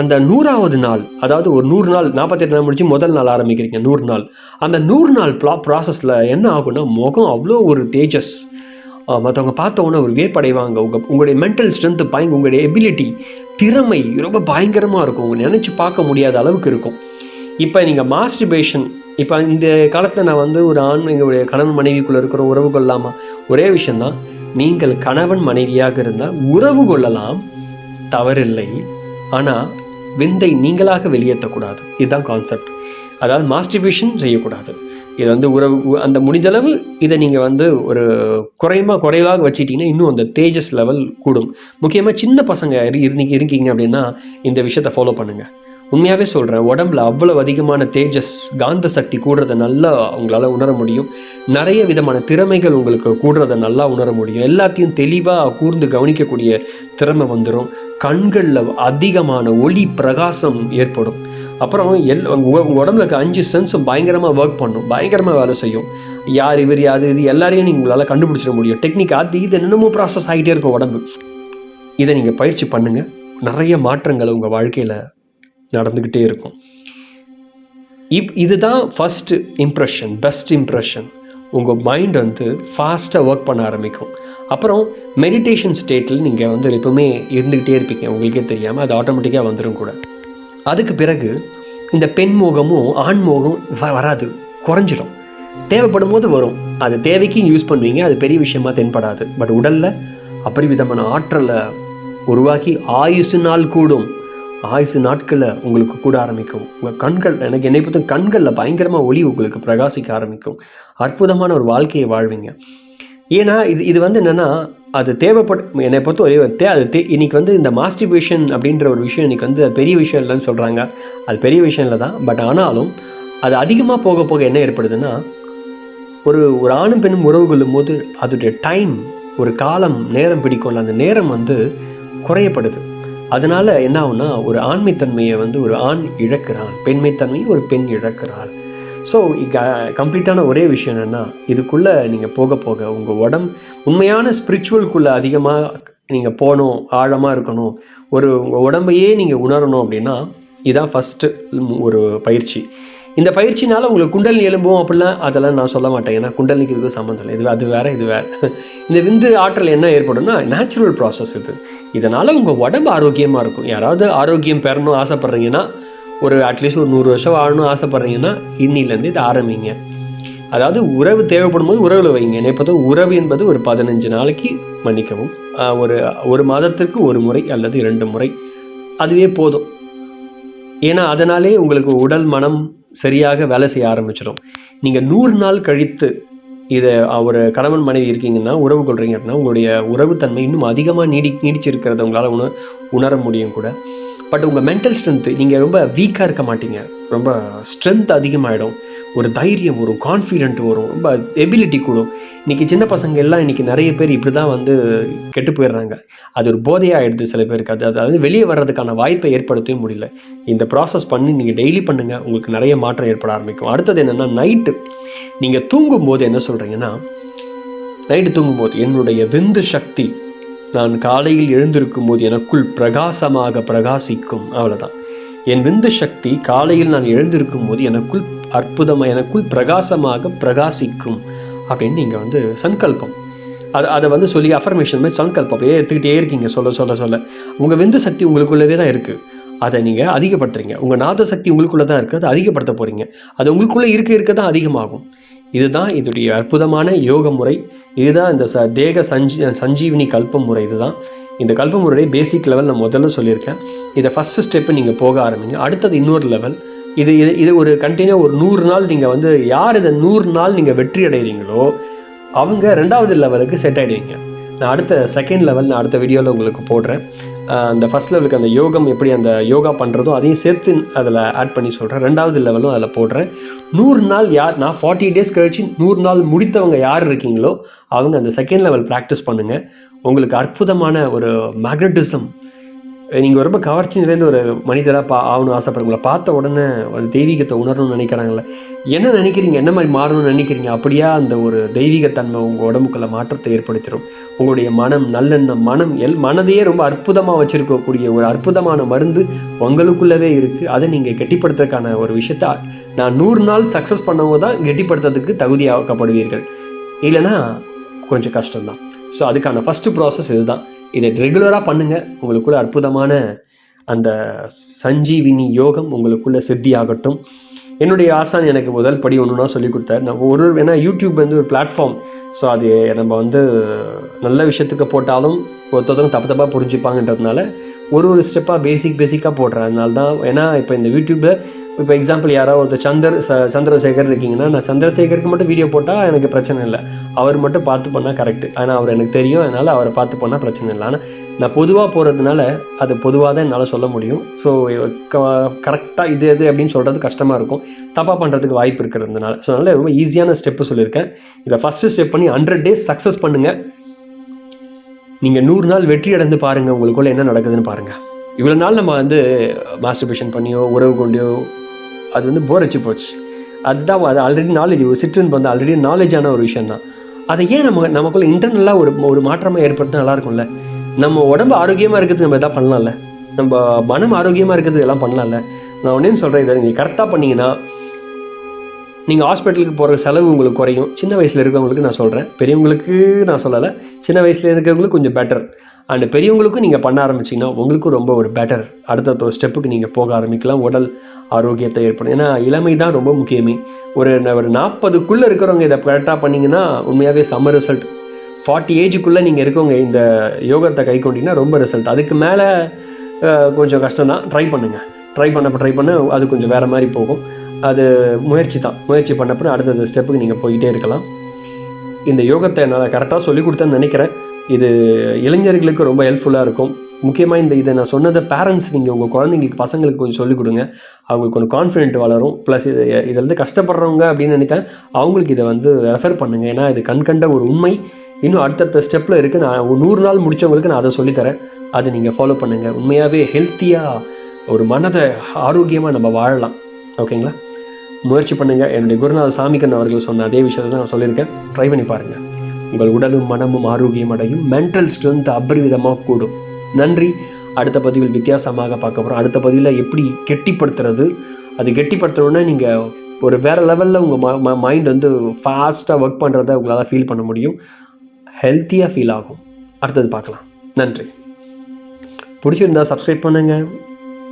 Speaker 1: அந்த 100வது நாள், அதாவது ஒரு 100 நாள் 48 நாள் முடிச்சு முதல் நாள் ஆரம்பிக்கிறீங்க, 100 நாள். அந்த 100 நாள் ப்ராசஸில் என்ன ஆகும்னா முகம் அவ்வளோ ஒரு தேஜஸ், மற்றவங்க பார்த்தவொன்னே ஒரு வியப்படைவாங்க. உங்களுடைய மென்டல் ஸ்ட்ரென்த்து உங்களுடைய எபிலிட்டி, திறமை ரொம்ப பயங்கரமாக இருக்கும். உங்களை நினச்சி பார்க்க முடியாத அளவுக்கு இருக்கும். இப்போ நீங்கள் மாஸ்டிபேஷன், இப்போ இந்த காலத்தில் நான் வந்து ஒரு எங்களுடைய கணவன் மனைவிக்குள்ளே இருக்கிற உறவு கொள்ளாமா, ஒரே விஷயந்தான், நீங்கள் கணவன் மனைவியாக இருந்தால் உறவு கொள்ளலாம், தவறில்லை. ஆனால் விந்தை நீங்களாக வெளியேற்றக்கூடாது. இதுதான் கான்செப்ட். அதாவது மாஸ்டிபேஷன் செய்யக்கூடாது. இது வந்து உறவு அந்த முடிஞ்சளவு இதை நீங்கள் வந்து ஒரு குறைவாக வச்சுட்டிங்கன்னா இன்னும் அந்த தேஜஸ் லெவல் கூடும். முக்கியமாக சின்ன பசங்க இருக்கீங்க அப்படின்னா இந்த விஷயத்தை ஃபாலோ பண்ணுங்கள். உண்மையாகவே சொல்கிறேன், உடம்புல அவ்வளவு அதிகமான தேஜஸ், காந்த சக்தி கூடுறதை நல்லா உங்களால் உணர முடியும். நிறைய விதமான திறமைகள் உங்களுக்கு கூடுறதை நல்லா உணர முடியும். எல்லாத்தையும் தெளிவாக கூர்ந்து கவனிக்கக்கூடிய திறமை வந்துடும். கண்களில் அதிகமான ஒளி பிரகாசம் ஏற்படும். அப்புறம் உங்கள் உடம்புல இருக்க 5 சென்ஸும் பயங்கரமாக ஒர்க் பண்ணும், பயங்கரமாக வேலை செய்யும். யார் இவர் யாது இது எல்லாரையும் நீங்கள் உங்களால் கண்டுபிடிச்சிட முடியும். டெக்னிக் அது இது என்னமோ ப்ராசஸ் ஆகிட்டே இருக்கும் உடம்பு. இதை நீங்கள் பயிற்சி பண்ணுங்கள், நிறைய மாற்றங்கள் உங்கள் வாழ்க்கையில் நடந்துக்கிட்டே இருக்கும். இதுதான் ஃபஸ்ட்டு இம்ப்ரெஷன், பெஸ்ட் இம்ப்ரெஷன். உங்கள் மைண்ட் வந்து ஃபாஸ்ட்டாக ஒர்க் பண்ண ஆரம்பிக்கும். அப்புறம் மெடிடேஷன் ஸ்டேட்டில் நீங்கள் வந்து எப்பவுமே இருந்துக்கிட்டே இருப்பீங்க, உங்களுக்கே தெரியாமல் அது ஆட்டோமேட்டிக்காக வந்துடும் கூட. அதுக்கு பிறகு இந்த பெண் மோகமும் ஆண் மோகம் வராது, குறைஞ்சிடும். தேவைப்படும் போது வரும், அது தேவைக்கு யூஸ் பண்ணுவீங்க, அது பெரிய விஷயமா தென்படாது. பட் உடலில் அபரிவிதமான ஆற்றலை உருவாக்கி ஆயுசு நாள் கூடும். ஆயுசு நாட்களில் உங்களுக்கு கூட ஆரம்பிக்கும். உங்கள் கண்கள், என்னை பொறுத்த கண்களில் பயங்கரமாக ஒளி உங்களுக்கு பிரகாசிக்க ஆரம்பிக்கும். அற்புதமான ஒரு வாழ்க்கையை வாழ்வீங்க. ஏன்னா இது வந்து என்னென்னா அது தேவைப்படும். என்னை பொறுத்த ஒரே இன்னைக்கு வந்து இந்த மாஸ்டிபேஷன் அப்படின்ற ஒரு விஷயம் இன்னைக்கு வந்து பெரிய விஷயம் இல்லைன்னு சொல்கிறாங்க. அது பெரிய விஷயம் இல்லை தான். பட் ஆனாலும் அது அதிகமாக போக போக என்ன ஏற்படுதுன்னா, ஒரு ஆணும் பெண்ணும் உறவு கொள்ளும் போது அதோடைய டைம், ஒரு காலம் நேரம் பிடிக்கும்ல, அந்த நேரம் வந்து குறையப்படுது. அதனால் என்ன ஆகுனா, ஒரு ஆண்மைத்தன்மையை வந்து ஒரு ஆண் இழக்கிறான், பெண்மைத்தன்மையை ஒரு பெண் இழக்கிறாள். ஸோ கம்ப்ளீட்டான ஒரே விஷயம் என்னென்னா, இதுக்குள்ளே நீங்கள் போக போக உங்கள் உண்மையான ஸ்பிரிச்சுவலுக்குள்ளே அதிகமாக நீங்கள் போகணும், ஆழமாக இருக்கணும், உங்கள் உடம்பையே நீங்கள் உணரணும் அப்படின்னா இதுதான் ஃபஸ்ட்டு ஒரு பயிற்சி. இந்த பயிற்சினால் உங்களுக்கு குண்டலினி எழும்பும் அப்படிலாம் அதெல்லாம் நான் சொல்ல மாட்டேன். ஏன்னா குண்டலினிக்கு இதுக்கு சம்மந்தம் இல்லை, அது வேறு இது வேறு. இந்த விந்து ஆற்றல் என்ன ஏற்படும்னா நேச்சுரல் ப்ராசஸ் இது. இதனால் உங்கள் உடம்பு ஆரோக்கியமாக இருக்கும். யாராவது ஆரோக்கியம் பெறணும் ஆசைப்பட்றீங்கன்னா, ஒரு அட்லீஸ்ட் ஒரு 100 வருஷம் வாழணும் ஆசைப்பட்றீங்கன்னா இன்னிலேருந்து இதை ஆரம்பிங்க. அதாவது உறவு தேவைப்படும் போது உறவில் வைங்க. என்னை பொறுத்த உறவு என்பது ஒரு 15 நாளைக்கு, மன்னிக்கவும், ஒரு மாதத்திற்கு 1 முறை அல்லது 2 முறை, அதுவே போதும். ஏன்னா அதனாலே உங்களுக்கு உடல் மனம் சரியாக வேலை செய்ய ஆரம்பிச்சிடும். நீங்கள் 100 நாள் கழித்து இதை ஒரு கணவன் மனைவி இருக்கீங்கன்னா, உறவு கொள்றீங்க அப்படின்னா, உங்களுடைய உறவுத்தன்மை இன்னும் அதிகமாக நீடிச்சிருக்கிறத உங்களால் உணர முடியும் கூட. பட் உங்கள் மென்டல் ஸ்ட்ரென்த்து, நீங்கள் ரொம்ப வீக்காக இருக்க மாட்டீங்க, ரொம்ப ஸ்ட்ரென்த் அதிகமாகிடும், ஒரு தைரியம் வரும், கான்ஃபிடென்ட் வரும், ரொம்ப எபிலிட்டி கூடும். இன்றைக்கி சின்ன பசங்க எல்லாம் இன்றைக்கி நிறைய பேர் இப்படி தான் வந்து கெட்டு போயிடுறாங்க. அது ஒரு போதையாக ஆகிடுது சில பேருக்கு. அதாவது வெளியே வர்றதுக்கான வாய்ப்பை ஏற்படுத்தவே முடியல. இந்த ப்ராசஸ் பண்ணி நீங்கள் டெய்லி பண்ணுங்கள், உங்களுக்கு நிறைய மாற்றம் ஏற்பட ஆரம்பிக்கும். அடுத்தது என்னென்னா, நீங்கள் தூங்கும்போது என்ன சொல்கிறீங்கன்னா, நைட்டு தூங்கும்போது என்னுடைய விந்து சக்தி நான் காலையில் எழுந்திருக்கும் போது எனக்குள் பிரகாசமாக பிரகாசிக்கும். அவ்வளோதான். என் விந்து சக்தி காலையில் நான் எழுந்திருக்கும் போது எனக்குள் அற்புதமாக எனக்குள் பிரகாசமாக பிரகாசிக்கும் அப்படின்னு நீங்கள் வந்து சங்கல்பம் அதை சொல்லி அஃபர்மேஷன் மாதிரி சங்கல்பம் எடுத்துக்கிட்டே இருக்கீங்க. சொல்ல உங்கள் விந்து சக்தி உங்களுக்குள்ளவே தான் இருக்குது. அதை நீங்கள் அதிகப்படுத்துறீங்க. உங்கள் நாத சக்தி உங்களுக்குள்ளே தான் இருக்குது. அதை அதிகப்படுத்த போகிறீங்க. அது உங்களுக்குள்ளே இருக்க தான் அதிகமாகும். இதுதான் இதோடைய அற்புதமான யோக முறை. இதுதான் இந்த தேக சஞ்சீவினி கல்ப முறை. இதுதான் இந்த கல்ப முறையுடைய பேசிக் லெவல் நான் முதல்ல சொல்லியிருக்கேன். இதை ஃபஸ்ட்டு ஸ்டெப்பு நீங்கள் போக ஆரம்பிங்க. அடுத்தது இன்னொரு லெவல். இது ஒரு கண்டினியூ ஒரு 100 நாள் நீங்கள் வந்து யார் இதை 100 நாள் நீங்கள் வெற்றி அடைகிறீங்களோ அவங்க 2வது லெவலுக்கு செட் ஆகிடுவீங்க. நான் அடுத்த செகண்ட் லெவல் நான் அடுத்த வீடியோவில் உங்களுக்கு போடுறேன். அந்த ஃபஸ்ட் லெவலுக்கு அந்த யோகம் எப்படி அந்த யோகா பண்ணுறதோ அதையும் சேர்த்து அதில் ஆட் பண்ணி சொல்கிறேன். 2வது லெவலும் அதில் போடுறேன். 100 நாள் நான் 40 டேஸ் கழிச்சு 100 நாள் முடித்தவங்க யார் இருக்கீங்களோ அவங்க அந்த செகண்ட் லெவல் ப்ராக்டிஸ் பண்ணுங்கள். உங்களுக்கு அற்புதமான ஒரு மேக்னட்டிசம், நீங்கள் ரொம்ப கவர்ச்சி நிறைந்த ஒரு மனிதராக ஆகணும்னு ஆசைப்படுறீங்களா? பார்த்த உடனே ஒரு தெய்வீகத்தை உணரணும்னு நினைக்கிறாங்களே, என்ன நினைக்கிறீங்க, என்ன மாதிரி மாறணும்னு நினைக்கிறீங்க, அப்படியா அந்த ஒரு தெய்வீகத்தன்மை உங்கள் உடம்புக்குள்ள மாற்றத்தை ஏற்படுத்திடும். உங்களுடைய மனம், நல்லெண்ணம், மனதையே ரொம்ப அற்புதமாக வச்சுருக்கக்கூடிய ஒரு அற்புதமான மருந்து உங்களுக்குள்ளவே இருக்குது. அதை நீங்கள் கெட்டிப்படுத்துறதுக்கான ஒரு விஷயத்த நான் 100 நாள் சக்ஸஸ் பண்ணவங்க தான் கெட்டிப்படுத்துறதுக்கு தகுதியாக்கப்படுவீர்கள். இல்லைன்னா கொஞ்சம் கஷ்டம்தான். ஸோ அதுக்கான ஃபஸ்ட்டு ப்ராசஸ் இதுதான். இதை ரெகுலராக பண்ணுங்கள். உங்களுக்குள்ள அற்புதமான அந்த சஞ்சீவினி யோகம் உங்களுக்குள்ள சித்தியாகட்டும். என்னுடைய ஆசான் எனக்கு முதல் படி ஒன்றுனா சொல்லிக் கொடுத்தார். நான் ஏன்னா யூடியூப் வந்து ஒரு பிளாட்ஃபார்ம். ஸோ அது நம்ம வந்து நல்ல விஷயத்துக்கு போட்டாலும் ஒருத்தவங்க தப்பாக புரிஞ்சுப்பாங்கன்றதுனால ஒரு ஸ்டெப்பாக பேசிக்காக போடுறேன். அதனால தான். ஏன்னா இப்போ இந்த யூடியூப்பில் இப்போ எக்ஸாம்பிள் யாராவது ஒருத்தர் சந்திரசேகர் இருக்கீங்கன்னா, நான் சந்திரசேகருக்கு மட்டும் வீடியோ போட்டால் எனக்கு பிரச்சனை இல்லை. அவர் மட்டும் பார்த்து பண்ணால் கரெக்டு. ஆனால் அவர் எனக்கு தெரியும், அதனால் அவரை பார்த்து பண்ணால் பிரச்சனை இல்லை. ஆனால் நான் பொதுவாக போகிறதுனால அது பொதுவாக தான் என்னால் சொல்ல முடியும். ஸோ கரெக்டாக இது அப்படின்னு சொல்கிறது கஷ்டமாக இருக்கும், தப்பாக பண்ணுறதுக்கு வாய்ப்பு இருக்கிறதுனால. ஸோ அதனால் ரொம்ப ஈஸியான ஸ்டெப்பு சொல்லியிருக்கேன். இதை ஃபஸ்ட்டு ஸ்டெப் பண்ணி 100 டேஸ் சக்ஸஸ் பண்ணுங்கள். நீங்கள் 100 நாள் வெற்றி அடைந்து பாருங்கள், உங்களுக்குள்ள என்ன நடக்குதுன்னு பாருங்கள். இவ்வளோ நாள் நம்ம வந்து மாஸ்டர்பேஷன் பண்ணியோ உறவு கொண்டியோ அது வந்து போர் அடிச்சு போச்சு. அதுதான் அது ஆல்ரெடி நாலேஜ், ஒரு சிற்றுன்னு வந்து ஆல்ரெடி நாலேஜான ஒரு விஷயந்தான். அதை ஏன் நமக்குள்ள இன்டர்னலாக ஒரு மாற்றமாக ஏற்படுத்த நல்லா இருக்கும்ல. நம்ம உடம்பு ஆரோக்கியமாக இருக்கிறது நம்ம எதாவது பண்ணலாம்ல, நம்ம மனம் ஆரோக்கியமாக இருக்கிறது எல்லாம் பண்ணலாம்ல. நான் ஒன்றே சொல்கிறேன், இதை நீங்கள் கரெக்டாக பண்ணிங்கன்னா நீங்கள் ஹாஸ்பிட்டலுக்கு போகிற செலவு உங்களுக்கு குறையும். சின்ன வயசில் இருக்கிறவங்களுக்கு நான் சொல்கிறேன், பெரியவங்களுக்கு நான் சொல்லலை, சின்ன வயசில் இருக்கிறவங்களுக்கு கொஞ்சம் பெட்டர். அண்ட் பெரியவங்களுக்கும் நீங்கள் பண்ண ஆரம்பிச்சிங்கன்னா உங்களுக்கும் ரொம்ப ஒரு பெட்டர். அடுத்த ஒரு ஸ்டெப்புக்கு நீங்கள் போக ஆரம்பிக்கலாம். உடல் ஆரோக்கியத்தை ஏற்படும். ஏன்னா இளமை தான் ரொம்ப முக்கியமே. ஒரு 40க்குள்ளே இருக்கிறவங்க இதை கரெக்டாக பண்ணிங்கன்னா உண்மையாகவே செம்ம ரிசல்ட். 40 ஏஜுக்குள்ளே நீங்கள் இருக்கவங்க இந்த யோகத்தை கை கொண்டீங்கன்னா ரொம்ப ரிசல்ட். அதுக்கு மேலே கொஞ்சம் கஷ்டம்தான். ட்ரை பண்ண அது கொஞ்சம் வேறு மாதிரி போகும். அது முயற்சி பண்ணப்போ அடுத்த ஸ்டெப்புக்கு நீங்கள் போய்கிட்டே இருக்கலாம். இந்த யோகத்தை நான் கரெக்டாக சொல்லிக் கொடுத்தேன்னு நினைக்கிறேன். இது இளைஞர்களுக்கு ரொம்ப ஹெல்ப்ஃபுல்லாக இருக்கும். முக்கியமாக இதை நான் சொன்னதை பேரண்ட்ஸ் நீங்கள் உங்கள் குழந்தைங்களுக்கு பசங்களுக்கு கொஞ்சம் சொல்லிக் கொடுங்க. அவங்களுக்கு கொஞ்சம் கான்ஃபிடென்ட் வளரும். ப்ளஸ் இதில் வந்து கஷ்டப்படுறவங்க அப்படின்னு நினைத்தேன் அவங்களுக்கு இதை வந்து ரெஃபர் பண்ணுங்கள். ஏன்னா இது கண்கண்ட ஒரு உண்மை. இன்னும் அடுத்தடுத்த ஸ்டெப்பில் இருக்குது. நான் 100 நாள் முடித்தவங்களுக்கு நான் அதை சொல்லித்தரேன். அதை நீங்கள் ஃபாலோ பண்ணுங்கள். உண்மையாகவே ஹெல்த்தியாக ஒரு மனதை ஆரோக்கியமாக நம்ம வாழலாம். ஓகேங்களா? முயற்சி பண்ணுங்கள். என்னுடைய குருநாத சாமிக்கன் அவர்கள் சொன்ன அதே விஷயத்தை தான் நான் சொல்லியிருக்கேன். ட்ரை பண்ணி பாருங்கள். உங்கள் உடலும் மனமும் ஆரோக்கியம் அடையும். மென்டல் ஸ்ட்ரென்த் அபரிவிதமாக கூடும். நன்றி. அடுத்த பதிவில் வித்தியாசமாக பார்க்க போகிறோம். அடுத்த பதிவில் எப்படி கெட்டிப்படுத்துறது, அது கெட்டிப்படுத்துறோன்னா நீங்கள் ஒரு வேறு லெவலில் உங்கள் மைண்ட் வந்து ஃபாஸ்ட்டாக ஒர்க் பண்ணுறத உங்களால் ஃபீல் பண்ண முடியும். ஹெல்த்தியாக ஃபீல் ஆகும். அடுத்தது பார்க்கலாம். நன்றி. பிடிச்சிருந்தா சப்ஸ்கிரைப் பண்ணுங்கள்.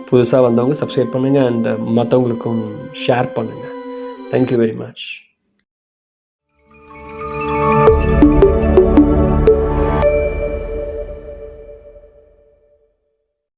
Speaker 1: புதுசாக வந்தவங்க சப்ஸ்கிரைப் பண்ணுங்கள். அண்ட் மற்றவங்களுக்கும் ஷேர் பண்ணுங்கள். Thank you very much.